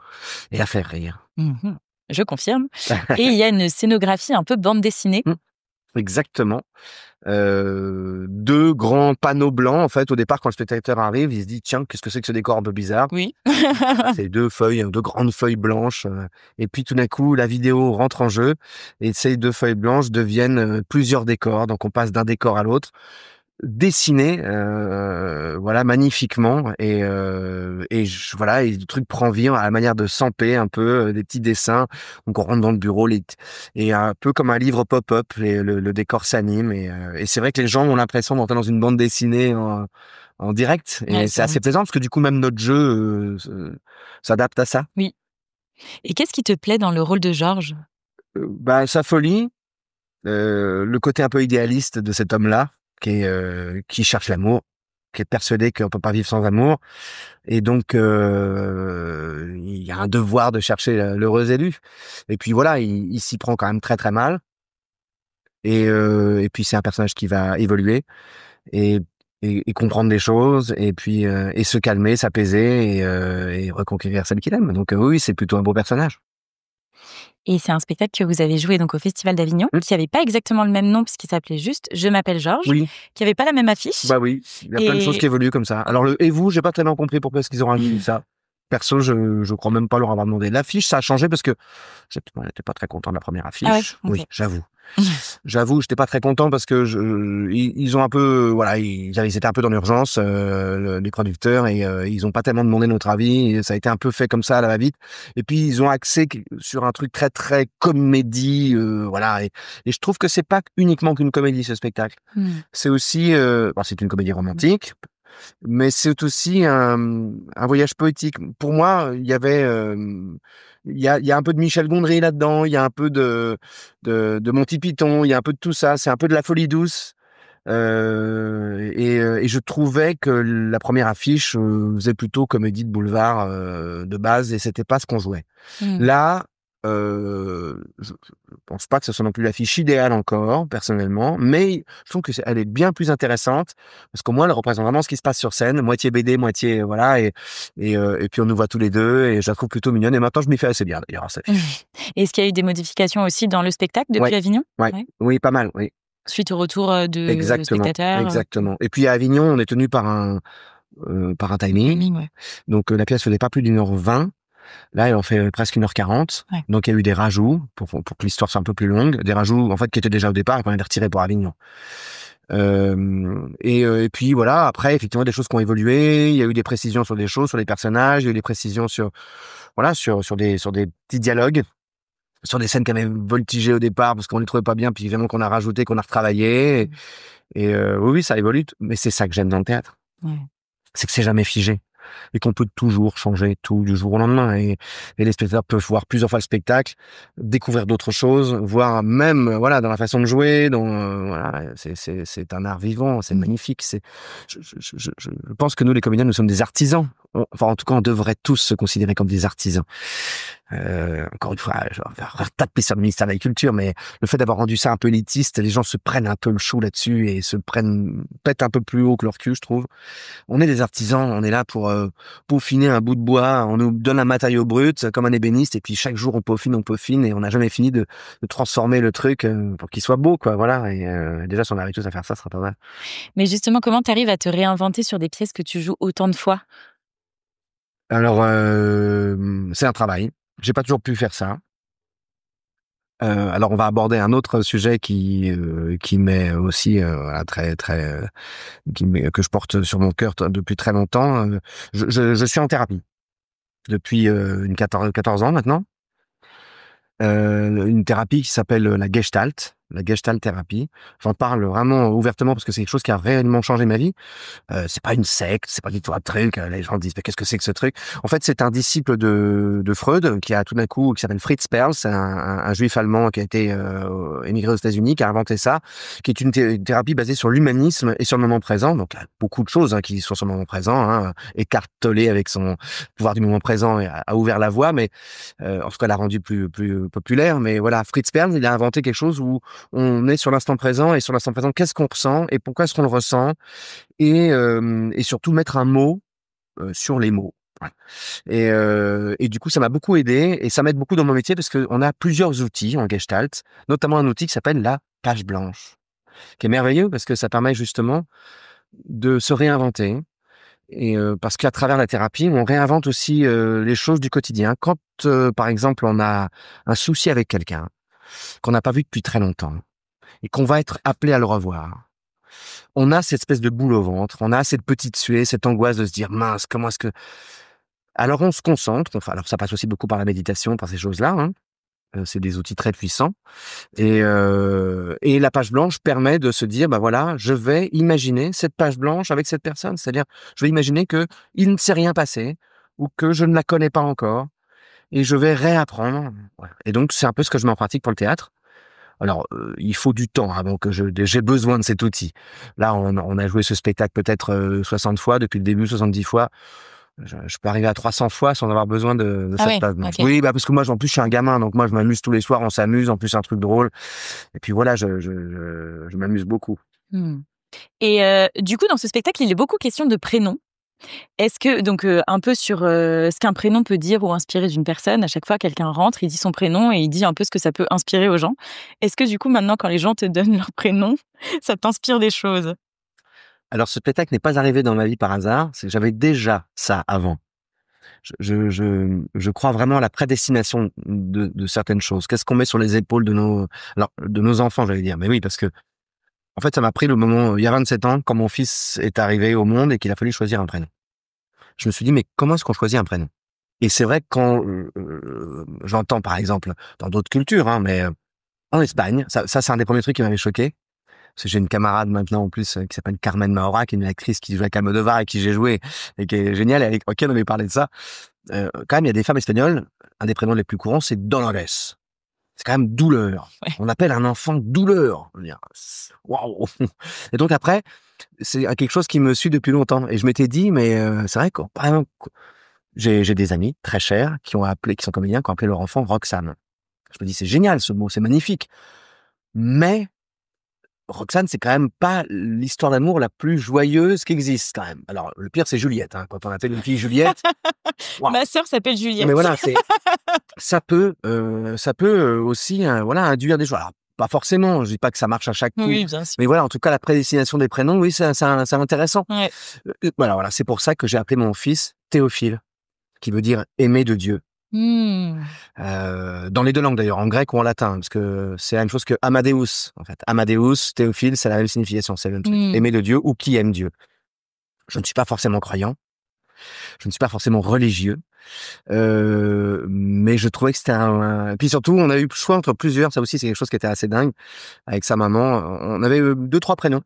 et à faire rire. Mmh. Je confirme. Et il y a une scénographie un peu bande dessinée. Exactement. 2 grands panneaux blancs, en fait. Au départ, quand le spectateur arrive, il se dit: tiens, qu'est-ce que c'est que ce décor un peu bizarre? Oui. C'est 2 grandes feuilles blanches, et puis tout d'un coup, la vidéo rentre en jeu, et ces 2 feuilles blanches deviennent plusieurs décors. Donc on passe d'un décor à l'autre, dessinés, voilà, magnifiquement, voilà, et le truc prend vie à la manière de Sampé, un peu, des petits dessins. Donc on rentre dans le bureau, et un peu comme un livre pop-up, le décor s'anime, et c'est vrai que les gens ont l'impression d'entrer dans une bande dessinée en direct, et Ouais, c'est assez plaisant parce que du coup même notre jeu s'adapte à ça. Oui. Et qu'est-ce qui te plaît dans le rôle de Georges? Sa folie, le côté un peu idéaliste de cet homme-là, qui cherche l'amour, qui est persuadé qu'on peut pas vivre sans amour, et donc il y a un devoir de chercher l'heureux élu. Et puis voilà, il s'y prend quand même très très mal. Et puis c'est un personnage qui va évoluer et, et comprendre des choses et puis et se calmer, s'apaiser et reconquérir celle qu'il aime. Donc oui, c'est plutôt un beau personnage. Et c'est un spectacle que vous avez joué donc au Festival d'Avignon, qui avait pas exactement le même nom puisqu'il s'appelait juste Je m'appelle Georges, Oui, qui avait pas la même affiche. bah oui, il y a plein de choses qui évoluent comme ça. Alors le et vous, j'ai pas tellement compris pourquoi est-ce qu'ils ont rajouté ça. Perso, je crois même pas leur avoir demandé. L'affiche, ça a changé parce que j'étais pas très content de la première affiche. Ah ouais, OK. Oui, j'avoue. J'avoue, j'étais pas très content parce que ils ont un peu, voilà, ils étaient un peu dans l'urgence, les producteurs, et ils ont pas tellement demandé notre avis. Et ça a été un peu fait comme ça à la va-vite. Et puis ils ont axé sur un truc très très comédie, voilà. Et je trouve que c'est pas uniquement qu'une comédie ce spectacle. C'est aussi, c'est une comédie romantique, mais c'est aussi un voyage poétique. Pour moi, il y avait, il y a un peu de Michel Gondry là-dedans, il y a un peu de Monty Python, il y a un peu de tout ça. C'est un peu de la folie douce. Et je trouvais que la première affiche faisait plutôt comédie de boulevard de base, et c'était pas ce qu'on jouait. Là, je pense pas que ce soit non plus l'affiche idéale encore, personnellement, mais je trouve que elle est bien plus intéressante parce qu'au moins elle représente vraiment ce qui se passe sur scène, moitié BD, moitié voilà, et puis on nous voit tous les deux, et je la trouve plutôt mignonne. Et maintenant je m'y fais assez bien d'ailleurs à cette affiche. Est-ce qu'il y a eu des modifications aussi dans le spectacle depuis Ouais, Avignon? ouais, oui, pas mal, oui. Suite au retour de Exactement, spectateurs? exactement. Et puis à Avignon, on est tenu par un timing. Ouais. Donc la pièce faisait pas plus d'1h20. Là, elle en fait presque 1h40. Ouais. Donc il y a eu des rajouts pour que l'histoire soit un peu plus longue, des rajouts en fait qui étaient déjà au départ et qu'on a retirés pour Avignon. Et puis voilà, après effectivement des choses qui ont évolué, il y a eu des précisions sur des choses, sur les personnages, il y a eu des précisions sur sur des petits dialogues, sur des scènes qui avaient voltigé au départ parce qu'on les trouvait pas bien, puis évidemment qu'on a rajouté, qu'on a retravaillé. Et oui, ça évolue, mais c'est ça que j'aime dans le théâtre. Ouais. C'est que c'est jamais figé et qu'on peut toujours changer tout du jour au lendemain, et les spectateurs peuvent voir plusieurs fois le spectacle, découvrir d'autres choses, voir même voilà dans la façon de jouer, voilà, c'est un art vivant, c'est magnifique. Je pense que nous les comédiens, nous sommes des artisans. Enfin en tout cas on devrait tous se considérer comme des artisans. Encore une fois, je vais retaper sur le ministère de la Culture, mais le fait d'avoir rendu ça un peu élitiste, les gens se prennent un peu le chou là-dessus et pètent un peu plus haut que leur cul, je trouve. On est des artisans, on est là pour peaufiner un bout de bois, on nous donne un matériau brut comme un ébéniste, et puis chaque jour on peaufine, et on n'a jamais fini de transformer le truc pour qu'il soit beau, quoi. Voilà. Et déjà si on arrive tous à faire ça, ce sera pas mal. Mais justement, comment tu arrives à te réinventer sur des pièces que tu joues autant de fois? Alors c'est un travail. J'ai pas toujours pu faire ça. Alors on va aborder un autre sujet qui m'est aussi voilà, très très que je porte sur mon cœur depuis très longtemps. Je suis en thérapie depuis 14 ans maintenant. Une thérapie qui s'appelle la Gestalt thérapie. J'en parle vraiment ouvertement parce que c'est quelque chose qui a réellement changé ma vie. C'est pas une secte, c'est pas du tout un truc. Les gens disent mais qu'est-ce que c'est que ce truc? En fait, c'est un disciple de Freud qui a tout d'un coup, qui s'appelle Fritz Perls, c'est un juif allemand qui a été émigré aux États-Unis, qui a inventé ça, qui est une thérapie basée sur l'humanisme et sur le moment présent. Donc il y a beaucoup de choses qui sont sur le moment présent. Eckhart Tolle avec son pouvoir du moment présent a ouvert la voie, mais en tout cas l'a rendu plus populaire. Mais voilà, Fritz Perls, il a inventé quelque chose où on est sur l'instant présent, et sur l'instant présent, qu'est-ce qu'on ressent et pourquoi est-ce qu'on le ressent, et surtout mettre un mot sur les mots. Ouais. Et du coup, ça m'a beaucoup aidé, et ça m'aide beaucoup dans mon métier parce qu'on a plusieurs outils en Gestalt, notamment un outil qui s'appelle la page blanche, qui est merveilleux parce que ça permet justement de se réinventer. Et parce qu'à travers la thérapie, on réinvente aussi les choses du quotidien. Quand, par exemple, on a un souci avec quelqu'un qu'on n'a pas vu depuis très longtemps et qu'on va être appelé à le revoir, on a cette espèce de boule au ventre, on a cette petite suée, cette angoisse de se dire mince, comment est-ce que... Alors on se concentre, enfin, alors ça passe aussi beaucoup par la méditation, par ces choses-là, c'est des outils très puissants, et la page blanche permet de se dire, bah voilà, je vais imaginer cette page blanche avec cette personne, c'est-à-dire je vais imaginer que il ne s'est rien passé ou que je ne la connais pas encore, et je vais réapprendre. Voilà. Et donc c'est un peu ce que je mets en pratique pour le théâtre. Alors, il faut du temps avant que j'ai besoin de cet outil. Là, on a joué ce spectacle peut-être 60 fois depuis le début, 70 fois. Je peux arriver à 300 fois sans avoir besoin de Ah cette ouais, page blanche. ok. Oui, parce que moi, en plus, je suis un gamin, donc moi, je m'amuse tous les soirs, on s'amuse, en plus, c'est un truc drôle. Et puis voilà, je m'amuse beaucoup. Hmm. Et du coup, dans ce spectacle, il est beaucoup question de prénoms. Est-ce que, donc, un peu sur ce qu'un prénom peut dire ou inspirer d'une personne, à chaque fois, quelqu'un rentre, il dit son prénom et il dit un peu ce que ça peut inspirer aux gens. Est-ce que, du coup, maintenant, quand les gens te donnent leur prénom, ça t'inspire des choses? Alors, ce spectacle n'est pas arrivé dans ma vie par hasard, c'est que j'avais déjà ça avant. Je crois vraiment à la prédestination de certaines choses. Qu'est-ce qu'on met sur les épaules de nos enfants, j'allais dire. Mais oui, parce que, en fait, ça m'a pris le moment, il y a 27 ans, quand mon fils est arrivé au monde et qu'il a fallu choisir un prénom. Je me suis dit, mais comment est-ce qu'on choisit un prénom? Et c'est vrai que quand j'entends, par exemple, dans d'autres cultures, hein, mais en Espagne, ça c'est un des premiers trucs qui m'avait choqué. Parce que j'ai une camarade maintenant, en plus, qui s'appelle Carmen Maura, qui est une actrice qui joue avec Almodovar et qui j'ai joué et qui est géniale, et avec laquelle on avait parlé de ça. Quand même, il y a des femmes espagnoles, un des prénoms les plus courants, c'est Dolores. C'est quand même douleur. Ouais. On appelle un enfant douleur. Je veux dire, waouh. Et donc après, c'est quelque chose qui me suit depuis longtemps. Et je m'étais dit, mais c'est vrai que, par exemple, j'ai des amis très chers qui sont comédiens, qui ont appelé leur enfant Roxane. Je me dis, c'est génial ce mot, c'est magnifique. Mais Roxane, c'est quand même pas l'histoire d'amour la plus joyeuse qui existe quand même. Alors, le pire, c'est Juliette. Hein. Quand on appelle une fille Juliette, waouh. Ma sœur s'appelle Juliette. Mais voilà, ça peut aussi voilà, induire des choses. Alors, pas forcément, je dis pas que ça marche à chaque coup. Oui, bien sûr. Mais voilà, en tout cas, la prédestination des prénoms, oui, c'est intéressant. Ouais. Voilà, c'est pour ça que j'ai appelé mon fils Théophile, qui veut dire aimé de Dieu. Hmm. Dans les deux langues d'ailleurs, en grec ou en latin, parce que c'est la même chose que Amadeus, en fait. Amadeus, Théophile, c'est la même signification, c'est le même truc. Aimé de Dieu ou qui aime Dieu. Je ne suis pas forcément croyant, je ne suis pas forcément religieux, mais je trouvais que c'était Puis surtout, on a eu le choix entre plusieurs, ça aussi c'est quelque chose qui était assez dingue, avec sa maman, on avait 2-3 prénoms.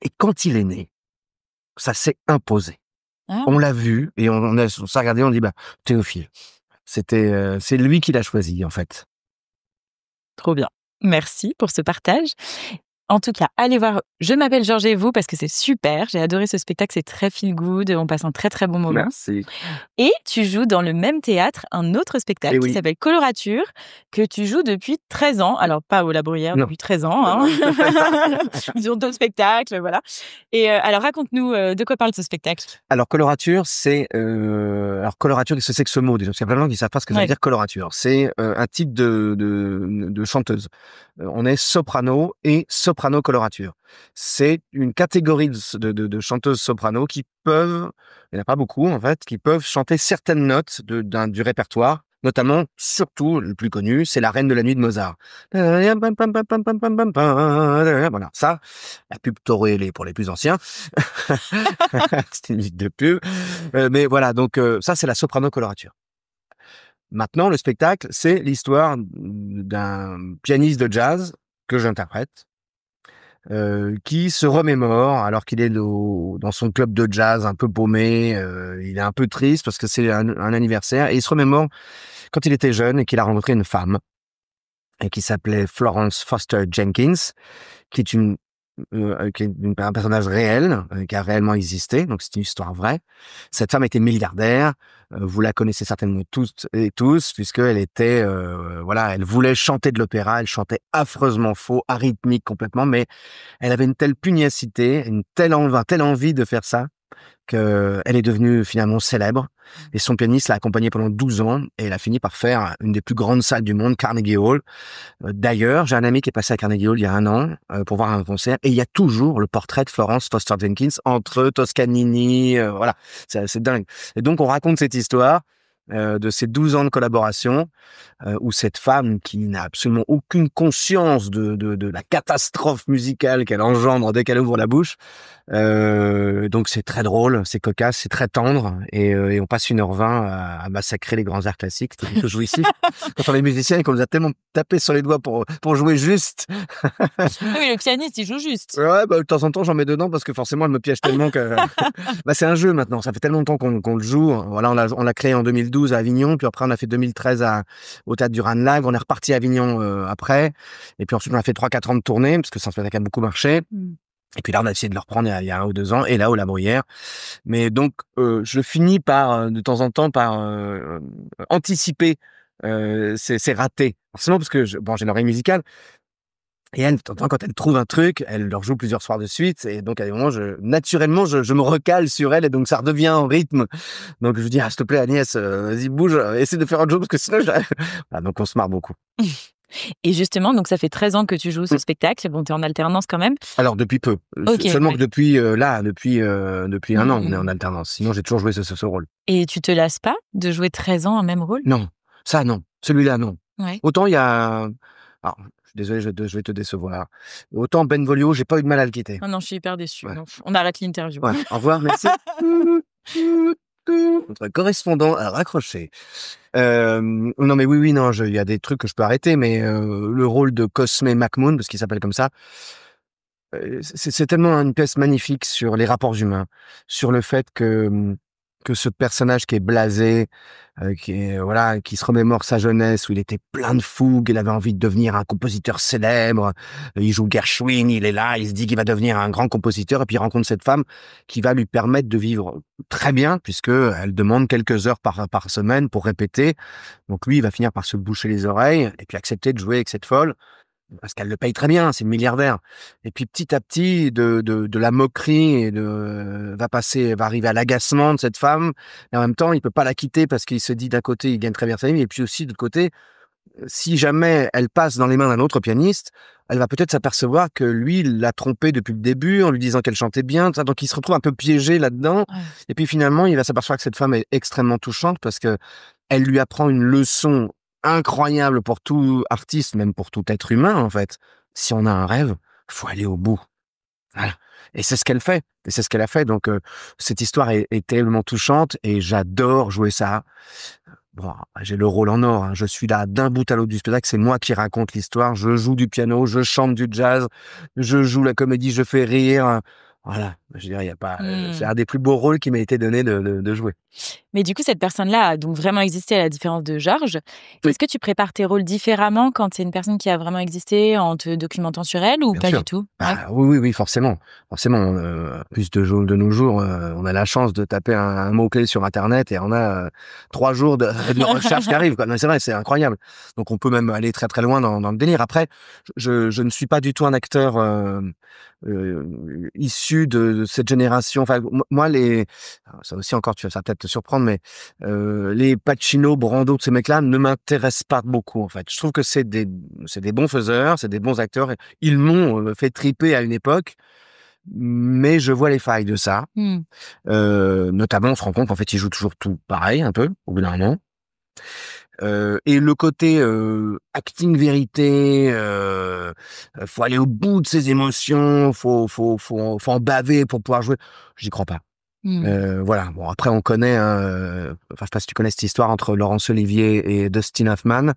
Et quand il est né, ça s'est imposé. Ah, On l'a vu, et on s'est regardé, on dit, bah, Théophile. C'est lui qui l'a choisi, en fait. trop bien. Merci pour ce partage. En tout cas, allez voir Je m'appelle Georges et vous parce que c'est super. J'ai adoré ce spectacle, c'est très feel good. On passe un très très bon moment. Merci. Et tu joues dans le même théâtre un autre spectacle qui s'appelle Colorature, que tu joues depuis 13 ans. Alors, pas au La Bruyère depuis 13 ans. Hein. Ils ont d'autres spectacles, voilà. Et alors, raconte-nous de quoi parle ce spectacle. Alors, colorature, colorature, qu'est-ce que c'est que ce mot déjà? Parce qu'il y a plein de gens qui ne savent pas ce que ça veut dire colorature. C'est un type de chanteuse. On est soprano et soprano colorature. C'est une catégorie de chanteuses soprano qui peuvent, il n'y en a pas beaucoup en fait, qui peuvent chanter certaines notes du répertoire, notamment, surtout, le plus connu, c'est La Reine de la Nuit de Mozart. Voilà, ça, la pub Toré pour les plus anciens. C'est une musique de pub. Mais voilà, donc ça, c'est la soprano colorature. Maintenant, le spectacle, c'est l'histoire d'un pianiste de jazz que j'interprète, qui se remémore alors qu'il est dans son club de jazz un peu paumé, il est un peu triste parce que c'est un anniversaire, et il se remémore quand il était jeune et qu'il a rencontré une femme et qui s'appelait Florence Foster Jenkins, qui est un personnage réel, qui a réellement existé, donc c'est une histoire vraie. Cette femme était milliardaire, vous la connaissez certainement toutes et tous, puisqu'elle était, elle voulait chanter de l'opéra, elle chantait affreusement faux, arythmique complètement, mais elle avait une telle pugnacité, une telle envie de faire ça, qu'elle est devenue finalement célèbre. Et son pianiste l'a accompagnée pendant 12 ans, et elle a fini par faire une des plus grandes salles du monde, Carnegie Hall. D'ailleurs, j'ai un ami qui est passé à Carnegie Hall il y a 1 an pour voir un concert, et il y a toujours le portrait de Florence Foster Jenkins entre Toscanini, voilà, c'est dingue. Et donc on raconte cette histoire de ces 12 ans de collaboration, où cette femme qui n'a absolument aucune conscience de la catastrophe musicale qu'elle engendre dès qu'elle ouvre la bouche. Donc c'est très drôle, c'est cocasse, c'est très tendre, et on passe 1h20 à massacrer les grands airs classiques. C'est plutôt jouissif. Quand on est musicien et qu'on nous a tellement tapé sur les doigts pour jouer juste. Oui, le pianiste, il joue juste. Ouais, de temps en temps, j'en mets dedans parce que forcément, elle me piège tellement que... c'est un jeu maintenant. Ça fait tellement longtemps qu'on le joue. Voilà, on l'a créé en 2012 à Avignon, puis après on a fait 2013 au Théâtre du Ranelagh. On est reparti à Avignon après. Et puis ensuite, on a fait 3-4 ans de tournée parce que c'est un spectacle qui a beaucoup marché. Et puis là, on a essayé de le reprendre il y a 1 ou 2 ans, et là, au La Bruyère. Mais donc, je finis par, de temps en temps, par anticiper ces ratés. Forcément, parce que j'ai l'oreille musicale, et elle, de temps en temps, quand elle trouve un truc, elle le rejoue plusieurs soirs de suite, et donc à des moments, naturellement, je me recale sur elle, et donc ça redevient en rythme. Donc je lui dis: «Ah, s'il te plaît, Agnès, vas-y, bouge, essaie de faire autre chose, parce que sinon j'arrive». Voilà, donc on se marre beaucoup. Et justement, donc ça fait 13 ans que tu joues ce spectacle. Bon, tu es en alternance quand même? Alors depuis peu, OK, seulement ouais. que depuis 1 an, on est en Mmh. alternance. Sinon, j'ai toujours joué ce rôle. Et tu te lasses pas de jouer 13 ans un même rôle? Non, ça non, celui-là non. Ouais. Autant il y a alors, je suis désolé, je vais te décevoir. Autant Benvolio, j'ai pas eu de mal à le quitter. Oh non, je suis hyper déçue. Ouais, Non, on arrête l'interview. ouais. Au revoir, merci. Notre correspondant a raccroché. Non, mais oui, non, il y a des trucs que je peux arrêter, mais le rôle de Cosme McMoon, parce qu'il s'appelle comme ça, c'est tellement une pièce magnifique sur les rapports humains, sur le fait que ce personnage qui est blasé, qui se remémore sa jeunesse où il était plein de fougue, il avait envie de devenir un compositeur célèbre, il joue Gershwin, il est là, il se dit qu'il va devenir un grand compositeur, et puis il rencontre cette femme qui va lui permettre de vivre très bien, puisque elle demande quelques heures par semaine pour répéter. Donc lui, il va finir par se boucher les oreilles et puis accepter de jouer avec cette folle. Parce qu'elle le paye très bien, c'est une milliardaire. Et puis petit à petit, de la moquerie et va arriver à l'agacement de cette femme. Et en même temps, il peut pas la quitter parce qu'il se dit d'un côté, il gagne très bien sa vie, et puis aussi de l'autre côté, si jamais elle passe dans les mains d'un autre pianiste, elle va peut-être s'apercevoir que lui, il l'a trompée depuis le début en lui disant qu'elle chantait bien. Donc il se retrouve un peu piégé là-dedans. Ouais. Et puis finalement, il va s'apercevoir que cette femme est extrêmement touchante parce que elle lui apprend une leçon incroyable pour tout artiste, même pour tout être humain, en fait. Si on a un rêve, faut aller au bout. Voilà. Et c'est ce qu'elle fait. Et c'est ce qu'elle a fait. Donc, cette histoire est terriblement touchante et j'adore jouer ça. Bon, j'ai le rôle en or, hein. Je suis là d'un bout à l'autre du spectacle. C'est moi qui raconte l'histoire. Je joue du piano, je chante du jazz, je joue la comédie, je fais rire. Voilà. Je dirais, il y a pas, c'est Mmh. un des plus beaux rôles qui m'a été donné de jouer. Mais du coup, cette personne-là a donc vraiment existé à la différence de Georges. Oui. Est-ce que tu prépares tes rôles différemment quand c'est une personne qui a vraiment existé en te documentant sur elle ou Bien pas sûr. du tout? Ouais. Bah, oui, forcément. Forcément, plus de nos jours, on a la chance de taper un mot-clé sur internet et on a 3 jours de recherche qui arrivent, quoi. Non, c'est vrai, c'est incroyable. Donc on peut même aller très, très loin dans le délire. Après, je ne suis pas du tout un acteur, issu de cette génération. Enfin, moi, alors ça aussi encore, ça va peut-être te surprendre, mais les Pacino, Brando, tous ces mecs-là ne m'intéressent pas beaucoup, en fait. Je trouve que c'est des bons faiseurs, c'est des bons acteurs. Ils m'ont fait triper à une époque, mais je vois les failles de ça. Mmh. Notamment, on se rend compte qu'en fait, ils jouent toujours tout pareil, un peu, au bout d'un moment. Et le côté acting vérité, faut aller au bout de ses émotions, faut en baver pour pouvoir jouer. J'y crois pas. Mmh. Voilà. Bon, après, on connaît, enfin, je sais pas si tu connais cette histoire entre Laurence Olivier et Dustin Hoffman.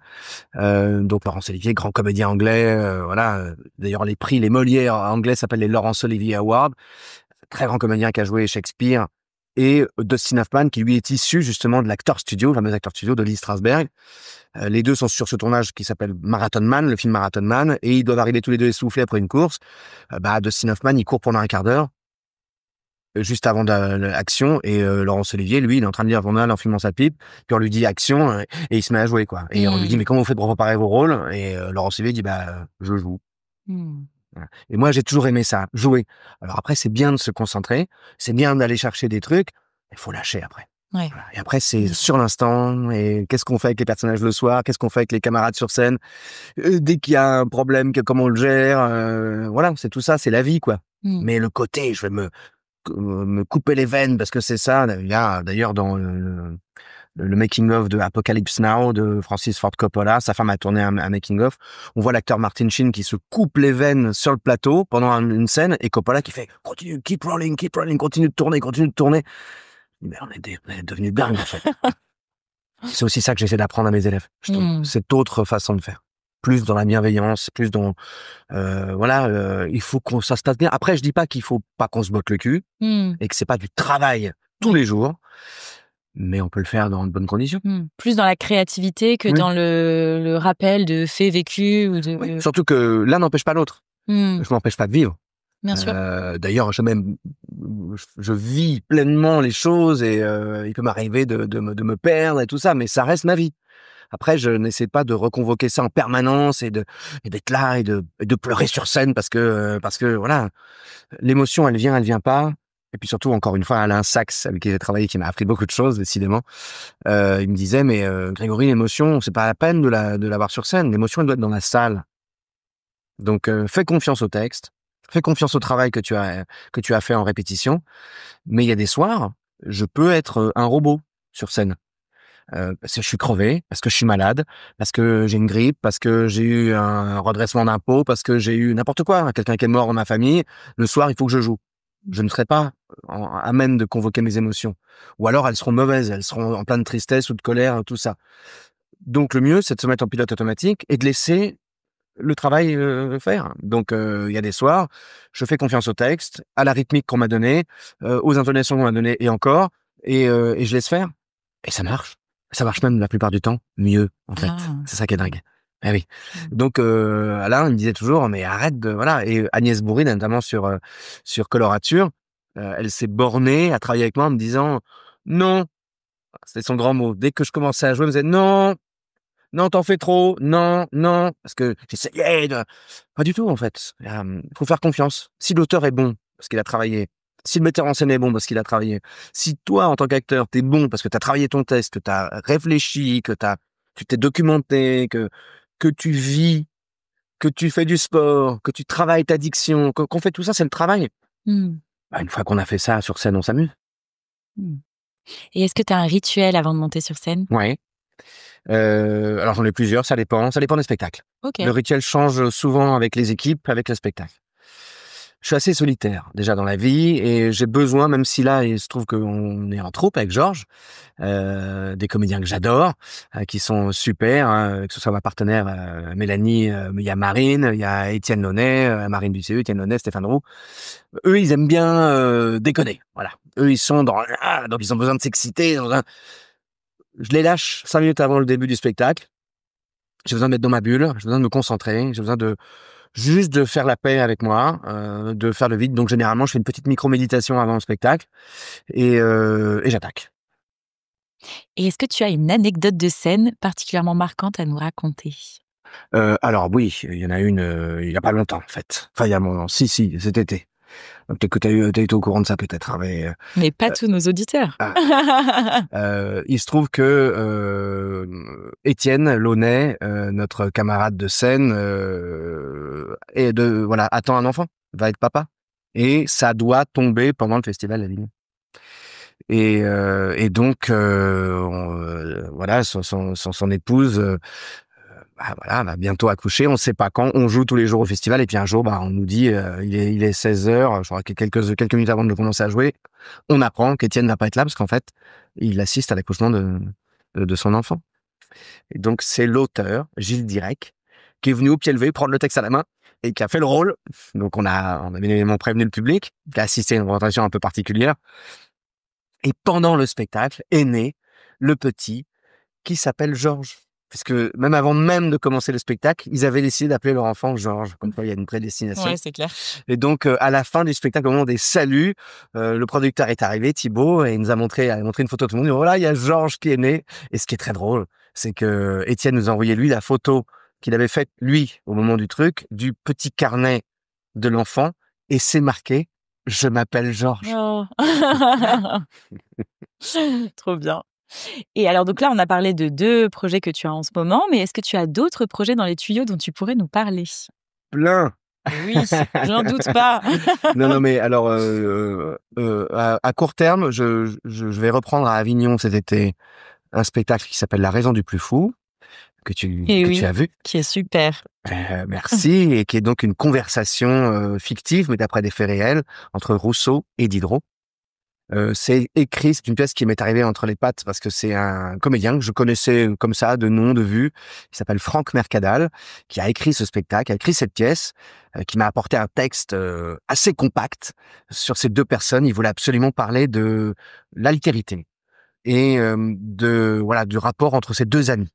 Donc Laurence Olivier, grand comédien anglais, voilà. D'ailleurs, les Molières anglais s'appellent les Laurence Olivier Awards. Très grand comédien qui a joué Shakespeare. Et Dustin Hoffman, qui lui est issu justement de l'Actor Studio, le fameux Actor Studio de Lee Strasberg. Les deux sont sur ce tournage qui s'appelle Marathon Man, le film Marathon Man, et ils doivent arriver tous les deux essoufflés après une course. Dustin Hoffman, il court pendant un quart d'heure, juste avant l'action, et Laurence Olivier, lui, il est en train de lire le journal en fumant sa pipe, puis on lui dit action, et il se met à jouer, quoi. Et on lui dit, mais comment vous faites pour préparer vos rôles? Et Laurence Olivier dit, je joue. Mmh. Voilà. Et moi, j'ai toujours aimé ça, jouer. Alors après, c'est bien de se concentrer, c'est bien d'aller chercher des trucs, il faut lâcher après. Ouais. Voilà. Et après, c'est sur l'instant, et qu'est-ce qu'on fait avec les personnages le soir, qu'est-ce qu'on fait avec les camarades sur scène, dès qu'il y a un problème, comment on le gère, voilà, c'est tout ça, c'est la vie, quoi. Mmh. Mais le côté, je vais me couper les veines parce que c'est ça. Il y a d'ailleurs dans le making of de Apocalypse Now de Francis Ford Coppola, sa femme a tourné un making of. On voit l'acteur Martin Sheen qui se coupe les veines sur le plateau pendant une scène, et Coppola qui fait continue, keep rolling, continue de tourner. Mais on est devenu dingue, en fait. C'est aussi ça que j'essaie d'apprendre à mes élèves, je trouve. Mmh. Cette autre façon de faire. Plus dans la bienveillance, plus dans voilà, il faut qu'on ça se passe bien. Après, je dis pas qu'il faut pas qu'on se botte le cul Mmh. et que c'est pas du travail tous les jours, mais on peut le faire dans de bonnes conditions. Mmh. Plus dans la créativité que Oui. dans le rappel de faits vécus ou de. Oui. Surtout que l'un n'empêche pas l'autre. Mmh. Je m'empêche pas de vivre. Bien sûr. D'ailleurs, je vis pleinement les choses et il peut m'arriver de me perdre et tout ça, mais ça reste ma vie. Après, je n'essaie pas de reconvoquer ça en permanence et d'être là et de pleurer sur scène parce que voilà, l'émotion, elle vient pas. Et puis surtout, encore une fois, Alain Sachs, avec qui j'ai travaillé, qui m'a appris beaucoup de choses, décidément. Il me disait, mais Grégory, l'émotion, c'est pas la peine de l'avoir sur scène. L'émotion, elle doit être dans la salle. Donc, fais confiance au texte, fais confiance au travail que tu as fait en répétition. Mais il y a des soirs, je peux être un robot sur scène. Parce que je suis crevé, parce que je suis malade, parce que j'ai une grippe, parce que j'ai eu un redressement d'impôt, parce que j'ai eu n'importe quoi, quelqu'un qui est mort dans ma famille. Le soir, il faut que je joue. Je ne serai pas à même de convoquer mes émotions. Ou alors, elles seront mauvaises, elles seront en pleine tristesse ou de colère, tout ça. Donc, le mieux, c'est de se mettre en pilote automatique et de laisser le travail faire. Donc, il y a des soirs, je fais confiance au texte, à la rythmique qu'on m'a donnée, aux intonations qu'on m'a données et encore, et je laisse faire. Et ça marche. Ça marche même la plupart du temps mieux, en fait. Ah. C'est ça qui est dingue. Eh oui. Donc, Alain, il me disait toujours, mais arrête de, voilà. Et Agnès Bourri, notamment sur Colorature, elle s'est bornée à travailler avec moi en me disant, non, c'était son grand mot. Dès que je commençais à jouer, elle me disait, non, non, t'en fais trop, non, non, parce que j'essayais de... Pas du tout, en fait. Faut faire confiance. Si l'auteur est bon, parce qu'il a travaillé, si le metteur en scène est bon, parce qu'il a travaillé, si toi, en tant qu'acteur, t'es bon, parce que t'as travaillé ton texte, que t'as réfléchi, tu t'es documenté, que tu vis, que tu fais du sport, que tu travailles ta diction, qu'on fait tout ça, c'est le travail. Mmh. Bah, une fois qu'on a fait ça sur scène, on s'amuse. Mmh. Et est-ce que tu as un rituel avant de monter sur scène? Ouais. Alors j'en ai plusieurs, ça dépend des spectacles. Le OK. rituel change souvent avec les équipes, avec le spectacle. Je suis assez solitaire déjà dans la vie et j'ai besoin, même si là il se trouve qu'on est en troupe avec Georges, des comédiens que j'adore, qui sont super, hein, que ce soit ma partenaire Mélanie, il y a Marine, il y a Étienne Launay, Marine du CE, Étienne Launay, Stéphane Roux. Eux, ils aiment bien déconner, voilà. Eux, ils sont donc ils ont besoin de s'exciter. Je les lâche 5 minutes avant le début du spectacle. J'ai besoin de mettre dans ma bulle, j'ai besoin de me concentrer, j'ai besoin de juste de faire la paix avec moi, de faire le vide. Donc généralement, je fais une petite micro-méditation avant le spectacle et j'attaque. Et est-ce que tu as une anecdote de scène particulièrement marquante à nous raconter? Alors oui, il y en a une, il y a pas longtemps en fait. Enfin, il y a un moment. Si, cet été. Donc, peut-être que t'as été au courant de ça peut-être, hein, Mais pas tous nos auditeurs. ah, il se trouve que Étienne Launay, notre camarade de scène, attend un enfant, va être papa, et ça doit tomber pendant le festival d'Avignon. Et donc voilà, son épouse va bientôt accoucher, on sait pas quand, on joue tous les jours au festival et puis un jour on nous dit il est 16h, je crois que quelques minutes avant de commencer à jouer, on apprend qu'Étienne va pas être là parce qu'en fait, il assiste à l'accouchement de son enfant. Et donc c'est l'auteur, Gilles Direc, qui est venu au pied levé prendre le texte à la main et qui a fait le rôle. Donc on a bien évidemment prévenu le public, qui a assisté à une représentation un peu particulière. Et pendant le spectacle est né le petit qui s'appelle Georges. Parce que même de commencer le spectacle, ils avaient décidé d'appeler leur enfant Georges. Comme quoi, il y a une prédestination. Ouais, c'est clair. Et donc, à la fin du spectacle, au moment des saluts, le producteur est arrivé, Thibaut, et il nous a montré une photo de tout le monde. Il dit, voilà, il y a Georges qui est né. Et ce qui est très drôle, c'est que Étienne nous a envoyé, lui, la photo qu'il avait faite, lui, au moment du truc, du petit carnet de l'enfant. Et c'est marqué, je m'appelle Georges. Oh. Trop bien. Et alors donc là, on a parlé de 2 projets que tu as en ce moment, mais est-ce que tu as d'autres projets dans les tuyaux dont tu pourrais nous parler? Plein. Oui, j'en doute pas. Non, mais alors, à court terme, je vais reprendre à Avignon cet été un spectacle qui s'appelle La raison du plus fou, que tu Oui, as vu. qui est super. Merci, et qui est donc une conversation fictive, mais d'après des faits réels, entre Rousseau et Diderot. C'est écrit, c'est une pièce qui m'est arrivée entre les pattes parce que c'est un comédien que je connaissais comme ça, de nom, de vue, qui s'appelle Franck Mercadal, qui a écrit ce spectacle, a écrit cette pièce, qui m'a apporté un texte assez compact sur ces deux personnes. Il voulait absolument parler de l'altérité et du rapport entre ces deux amis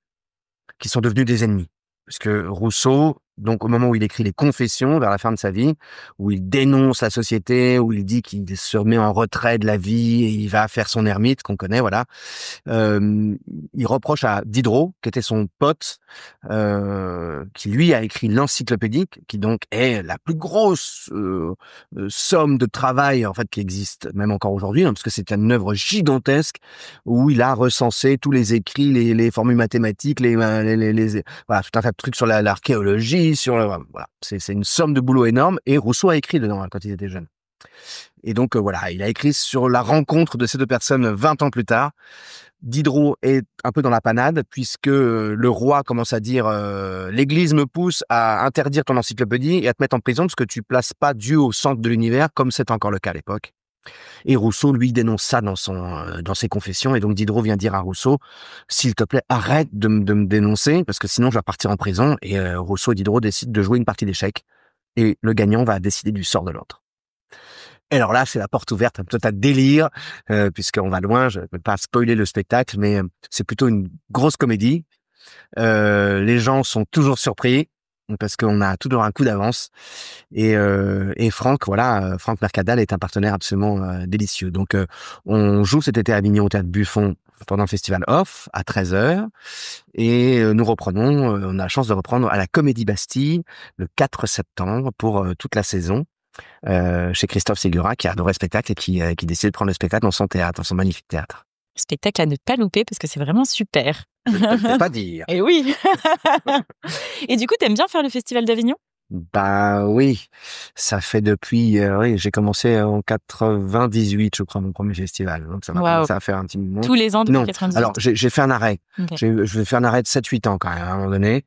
qui sont devenus des ennemis. Parce que Rousseau donc au moment où il écrit les Confessions, vers la fin de sa vie, où il dénonce la société, où il dit qu'il se met en retrait de la vie et il va faire son ermite, qu'on connaît, voilà. Il reproche à Diderot, qui était son pote, qui lui a écrit l'Encyclopédique, qui donc est la plus grosse somme de travail en fait qui existe même encore aujourd'hui, hein, parce que c'est une œuvre gigantesque où il a recensé tous les écrits, les formules mathématiques, voilà, tout un tas de trucs sur l'archéologie, voilà, c'est une somme de boulot énorme. Et Rousseau a écrit dedans, hein, quand il était jeune. Et donc voilà, il a écrit sur la rencontre de ces deux personnes 20 ans plus tard. Diderot est un peu dans la panade puisque le roi commence à dire l'Église me pousse à interdire ton encyclopédie et à te mettre en prison parce que tu places pas Dieu au centre de l'univers comme c'est encore le cas à l'époque. Et Rousseau, lui, dénonce ça dans ses Confessions. Et donc Diderot vient dire à Rousseau, s'il te plaît, arrête de me dénoncer parce que sinon je vais partir en prison. Et Rousseau et Diderot décident de jouer une partie d'échecs. Et le gagnant va décider du sort de l'autre. Et alors là, c'est la porte ouverte, un total délire, puisqu'on va loin, je ne peux pas spoiler le spectacle, mais c'est plutôt une grosse comédie. Les gens sont toujours surpris, parce qu'on a toujours un coup d'avance. Et Franck, voilà, Franck Mercadal est un partenaire absolument délicieux. Donc, on joue cet été à Avignon au Théâtre Buffon pendant le festival Off, à 13h. Et nous reprenons, on a la chance de reprendre à la Comédie Bastille le 4 septembre pour toute la saison. Chez Christophe Segura, qui a adoré le spectacle et qui décide de prendre le spectacle dans son théâtre, dans son magnifique théâtre. Spectacle à ne pas louper parce que c'est vraiment super. Je ne te fais pas dire. Et oui. Et du coup, t'aimes bien faire le Festival d'Avignon ? Bah oui, ça fait depuis, oui, j'ai commencé en 98, je crois, mon premier festival. Donc ça va commencer à faire un petit moment. Tous les ans depuis non. 98. Alors j'ai fait un arrêt. Okay. Je vais faire un arrêt de 7-8 ans quand même, à un moment donné.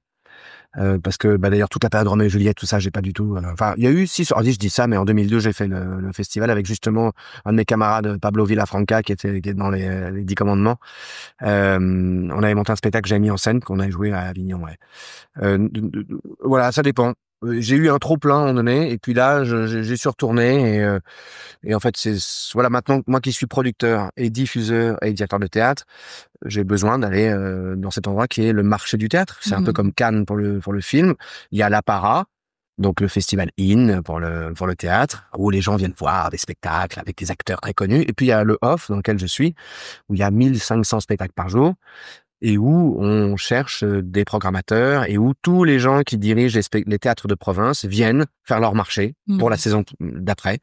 Parce que d'ailleurs toute la période Roméo et Juliette, tout ça, j'ai pas du tout. Enfin, il y a eu je dis ça, mais en 2002 j'ai fait le festival avec justement un de mes camarades, Pablo Villafranca, qui est dans les 10 commandements. On avait monté un spectacle que j'avais mis en scène, qu'on a joué à Avignon. Ouais. Voilà, ça dépend. J'ai eu un trop plein à un moment donné, et puis là j'y suis retourné et en fait voilà, maintenant moi qui suis producteur et diffuseur et directeur de théâtre, j'ai besoin d'aller dans cet endroit qui est le marché du théâtre. C'est un peu comme Cannes pour le film. Il y a l'Apparat, donc le festival IN pour le théâtre, où les gens viennent voir des spectacles avec des acteurs très connus. Et puis il y a le Off, dans lequel je suis, où il y a 1500 spectacles par jour, et où on cherche des programmateurs et où tous les gens qui dirigent les théâtres de province viennent faire leur marché pour la saison d'après.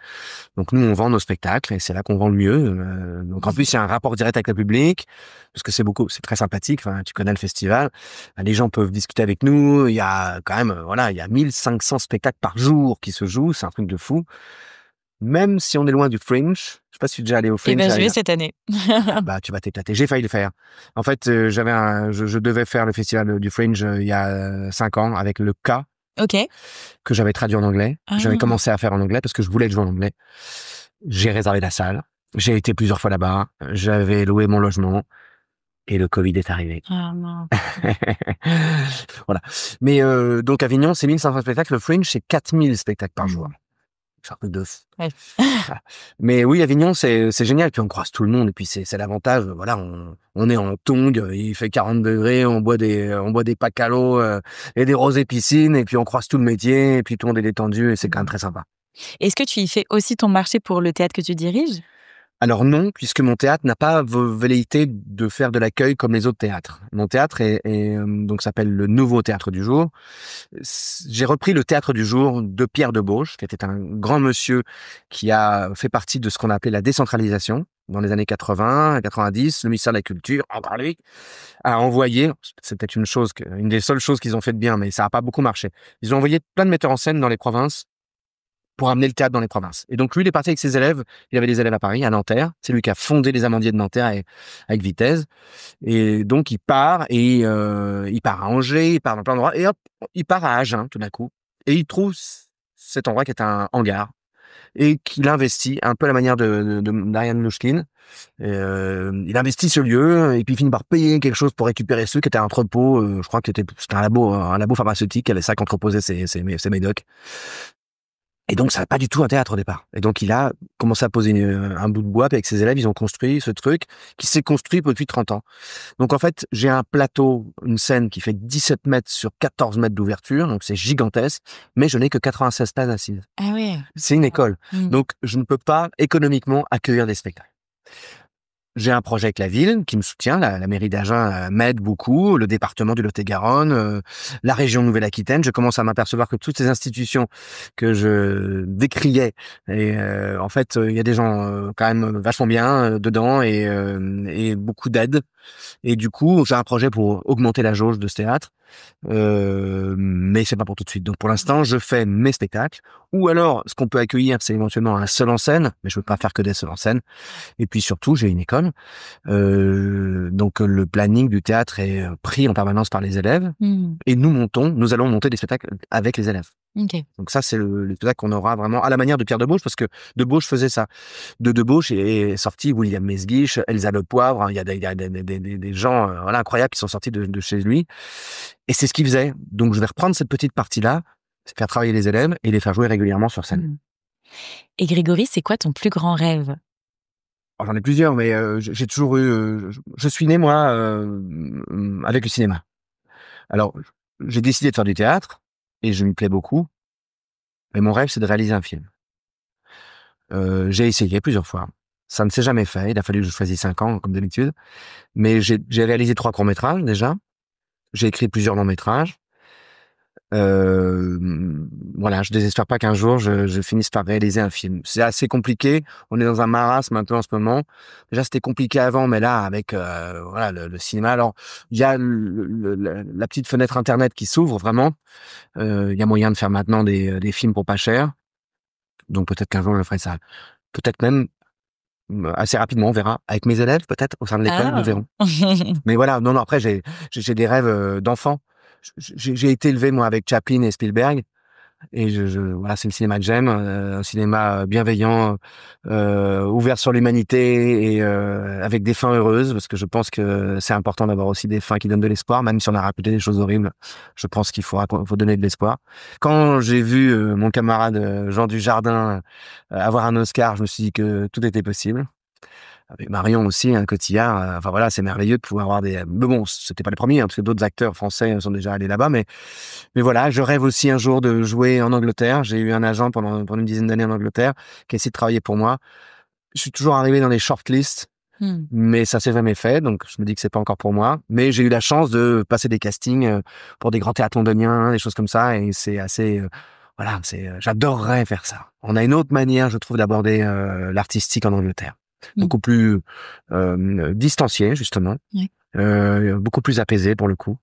Donc nous, on vend nos spectacles et c'est là qu'on vend le mieux. Donc en plus, il y a un rapport direct avec le public parce que c'est très sympathique. Enfin, tu connais le festival, les gens peuvent discuter avec nous. Il y a quand même, voilà, il y a 1500 spectacles par jour qui se jouent. C'est un truc de fou. Même si on est loin du Fringe, je sais pas si tu es déjà allé au Fringe. Eh ben, je vais cette année. Bah, tu vas t'éclater. J'ai failli le faire. En fait, je devais faire le festival du Fringe il y a 5 ans avec le K. Ok. Que j'avais traduit en anglais. J'avais commencé à faire en anglais parce que je voulais jouer en anglais. J'ai réservé la salle. J'ai été plusieurs fois là-bas. J'avais loué mon logement. Et le Covid est arrivé. Ah non. Voilà. Mais donc Avignon, c'est 1500 spectacles. Le Fringe, c'est 4000 spectacles par jour. C'est un peu de... Ouais. Mais oui, Avignon, c'est génial. Puis on croise tout le monde. Et puis c'est l'avantage. Voilà, on est en tongs. Il fait 40 degrés. On boit des pacalos et des rosés piscines. Et puis on croise tout le métier. Et puis tout le monde est détendu. Et c'est quand même très sympa. Est-ce que tu y fais aussi ton marché pour le théâtre que tu diriges ? Alors non, puisque mon théâtre n'a pas velléité de faire de l'accueil comme les autres théâtres. Mon théâtre donc s'appelle le Nouveau Théâtre du Jour. J'ai repris le Théâtre du Jour de Pierre Debauche, qui était un grand monsieur qui a fait partie de ce qu'on a appelé la décentralisation dans les années 80, 90. Le ministère de la Culture, encore lui, a envoyé, c'est peut-être une des seules choses qu'ils ont fait de bien, mais ça n'a pas beaucoup marché. Ils ont envoyé plein de metteurs en scène dans les provinces pour amener le théâtre dans les provinces. Et donc lui, il est parti avec ses élèves. Il avait des élèves à Paris, à Nanterre. C'est lui qui a fondé les Amandiers de Nanterre avec Vitesse. Et donc il part il part à Angers, il part dans plein d'endroits et hop, il part à Agen tout d'un coup. Et il trouve cet endroit qui est un hangar et qu'il investit un peu à la manière d'Ariane Mnouchkine. Il investit ce lieu et puis il finit par payer quelque chose pour récupérer ceux qui étaient un entrepôt. Je crois que c'était un labo pharmaceutique qui avait ça qu'entreposait ses médocs. Et donc, ça n'a pas du tout un théâtre au départ. Et donc, il a commencé à poser un bout de bois, puis avec ses élèves, ils ont construit ce truc qui s'est construit depuis 30 ans. Donc, en fait, j'ai un plateau, une scène qui fait 17 mètres sur 14 mètres d'ouverture, donc c'est gigantesque, mais je n'ai que 96 places assises. Ah ouais. C'est une école. Mmh. Donc, je ne peux pas économiquement accueillir des spectacles. J'ai un projet avec la ville qui me soutient, la mairie d'Agen m'aide beaucoup, le département du Lot-et-Garonne, la région Nouvelle-Aquitaine. Je commence à m'apercevoir que toutes ces institutions que je décriais, et en fait, il y a des gens quand même vachement bien dedans et beaucoup d'aide. Et du coup, j'ai un projet pour augmenter la jauge de ce théâtre, mais c'est pas pour tout de suite. Donc pour l'instant, je fais mes spectacles. Ou alors, ce qu'on peut accueillir, c'est éventuellement un seul en scène, mais je veux pas faire que des seuls en scène. Et puis surtout, j'ai une école. Donc le planning du théâtre est pris en permanence par les élèves. Mmh. Et nous allons monter des spectacles avec les élèves. OK. Donc ça, c'est le spectacle qu'on aura vraiment à la manière de Pierre Debauche, parce que Debauche faisait ça. De Debauche est sorti William Mesguich, Elsa Le Poivre, hein, il y a des gens voilà, incroyables qui sont sortis de chez lui. Et c'est ce qu'il faisait. Donc je vais reprendre cette petite partie-là, faire travailler les élèves et les faire jouer régulièrement sur scène. Mmh. Et Grégory, c'est quoi ton plus grand rêve? Alors, j'en ai plusieurs, mais j'ai toujours eu... je suis né, moi, avec le cinéma. Alors, j'ai décidé de faire du théâtre, et je m'y plais beaucoup, mais mon rêve, c'est de réaliser un film. J'ai essayé plusieurs fois. Ça ne s'est jamais fait. Il a fallu que je choisisse 5 ans, comme d'habitude. Mais j'ai réalisé 3 courts-métrages, déjà. J'ai écrit plusieurs longs-métrages. Voilà, je désespère pas qu'un jour je finisse par réaliser un film. C'est assez compliqué. On est dans un marasme un peu en ce moment. Déjà, c'était compliqué avant, mais là, avec voilà le cinéma. Alors, il y a la petite fenêtre internet qui s'ouvre vraiment. Il y a moyen de faire maintenant des films pour pas cher. Donc peut-être qu'un jour je ferai ça. Peut-être même assez rapidement, on verra. Avec mes élèves, peut-être au sein de l'école, nous verrons. Mais voilà, non, après j'ai des rêves d'enfant. J'ai été élevé moi avec Chaplin et Spielberg, et voilà, c'est le cinéma que j'aime, un cinéma bienveillant, ouvert sur l'humanité et avec des fins heureuses, parce que je pense que c'est important d'avoir aussi des fins qui donnent de l'espoir, même si on a raconté des choses horribles. Je pense qu'il faut donner de l'espoir. Quand j'ai vu mon camarade Jean Dujardin avoir un Oscar, je me suis dit que tout était possible. Avec Marion aussi, un Cotillard. Enfin voilà, c'est merveilleux de pouvoir avoir des... Mais bon, c'était pas les premiers, hein, parce que d'autres acteurs français sont déjà allés là-bas. Mais voilà, je rêve aussi un jour de jouer en Angleterre. J'ai eu un agent pendant une dizaine d'années en Angleterre qui a essayé de travailler pour moi. Je suis toujours arrivé dans les shortlists, mais ça s'est jamais fait. Donc je me dis que c'est pas encore pour moi. Mais j'ai eu la chance de passer des castings pour des grands théâtres londoniens, des choses comme ça. Et c'est assez... voilà, j'adorerais faire ça. On a une autre manière, je trouve, d'aborder l'artistique en Angleterre. Beaucoup plus distanciée, justement. Oui. Beaucoup plus apaisée, pour le coup.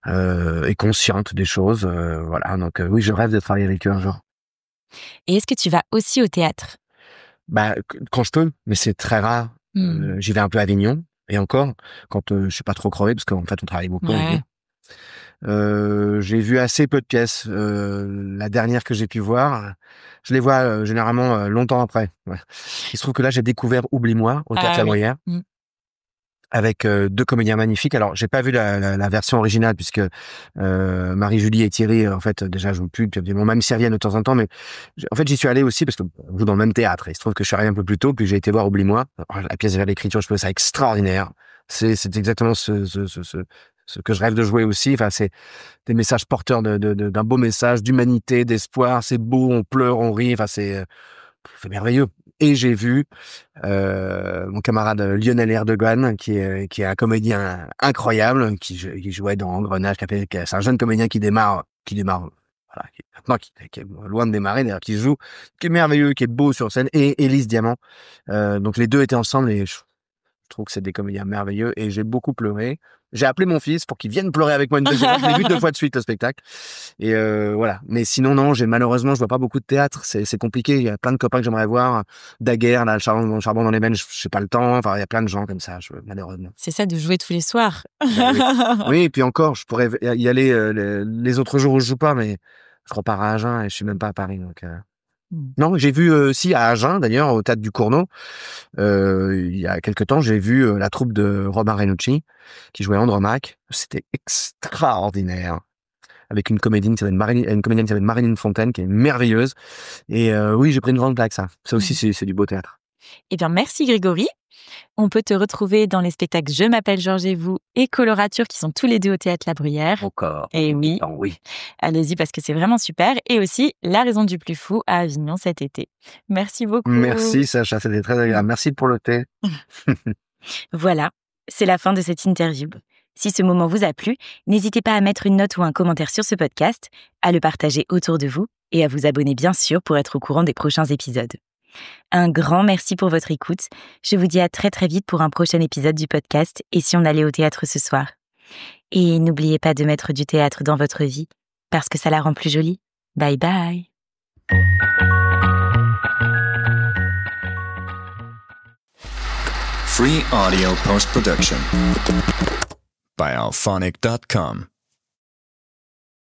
Et consciente des choses. Voilà, donc oui, je rêve de travailler avec eux un jour. Et est-ce que tu vas aussi au théâtre? Bah, quand je peux, mais c'est très rare. J'y vais un peu à Avignon, et encore, quand je suis pas trop crevé, parce qu'en fait, on travaille beaucoup. Ouais. J'ai vu assez peu de pièces. La dernière que j'ai pu voir, je les vois généralement longtemps après. Ouais. Il se trouve que là, j'ai découvert Oublie-moi au Théâtre La Bruyère, avec 2 comédiens magnifiques. Alors, j'ai pas vu la version originale, puisque Marie-Julie et Thierry, en fait, déjà jouent plus, puis même s'ils reviennent de temps en temps, mais en fait, j'y suis allé aussi parce qu'on joue dans le même théâtre. Et il se trouve que je suis arrivé un peu plus tôt, puis j'ai été voir Oublie-moi. Alors, la pièce de l'écriture, je trouvais ça extraordinaire. C'est exactement ce que je rêve de jouer aussi. Enfin, c'est des messages porteurs d'un beau message d'humanité, d'espoir. C'est beau, on pleure, on rit. Enfin, c'est merveilleux. Et j'ai vu mon camarade Lionel Erdogan, qui est un comédien incroyable, qui jouait dans Engrenage. C'est un jeune comédien qui démarre, voilà, qui est loin de démarrer, d'ailleurs, qui joue, qui est merveilleux, qui est beau sur scène, et Élise Diamant. Donc les deux étaient ensemble, et je trouve que c'est des comédiens merveilleux, et j'ai beaucoup pleuré. J'ai appelé mon fils pour qu'il vienne pleurer avec moi une deuxième fois. Je l'ai vu 2 fois de suite, le spectacle. Et voilà. Mais sinon, non, malheureusement, je vois pas beaucoup de théâtre. C'est compliqué. Il y a plein de copains que j'aimerais voir. Daguerre, là, le charbon dans les veines, j'ai pas le temps. Enfin, il y a plein de gens comme ça, malheureusement. C'est ça, de jouer tous les soirs. Oui, et puis encore, je pourrais y aller les autres jours où je joue pas, mais je repars à Agen et je suis même pas à Paris. Donc, non, j'ai vu aussi à Agen, d'ailleurs, au Théâtre du Cournot, il y a quelque temps, j'ai vu la troupe de Robin Renucci qui jouait Andromaque. C'était extraordinaire. avec une comédienne qui s'appelle Marilyn Fontaine, qui est merveilleuse. Et oui, j'ai pris une grande claque, ça. Ça aussi, c'est du beau théâtre. Eh bien, merci Grégory. On peut te retrouver dans les spectacles Je m'appelle Georges et vous et Colorature qui sont tous les deux au Théâtre La Bruyère. Encore. Et oui. Oui. Allez-y parce que c'est vraiment super. Et aussi La Raison du Plus Fou à Avignon cet été. Merci beaucoup. Merci Sacha, c'était très agréable. Merci pour le thé. Voilà, c'est la fin de cette interview. Si ce moment vous a plu, n'hésitez pas à mettre une note ou un commentaire sur ce podcast, à le partager autour de vous et à vous abonner bien sûr pour être au courant des prochains épisodes. Un grand merci pour votre écoute. Je vous dis à très très vite pour un prochain épisode du podcast Et si on allait au théâtre ce soir. Et n'oubliez pas de mettre du théâtre dans votre vie, parce que ça la rend plus jolie. Bye bye. Free audio post-production by alphonic.com.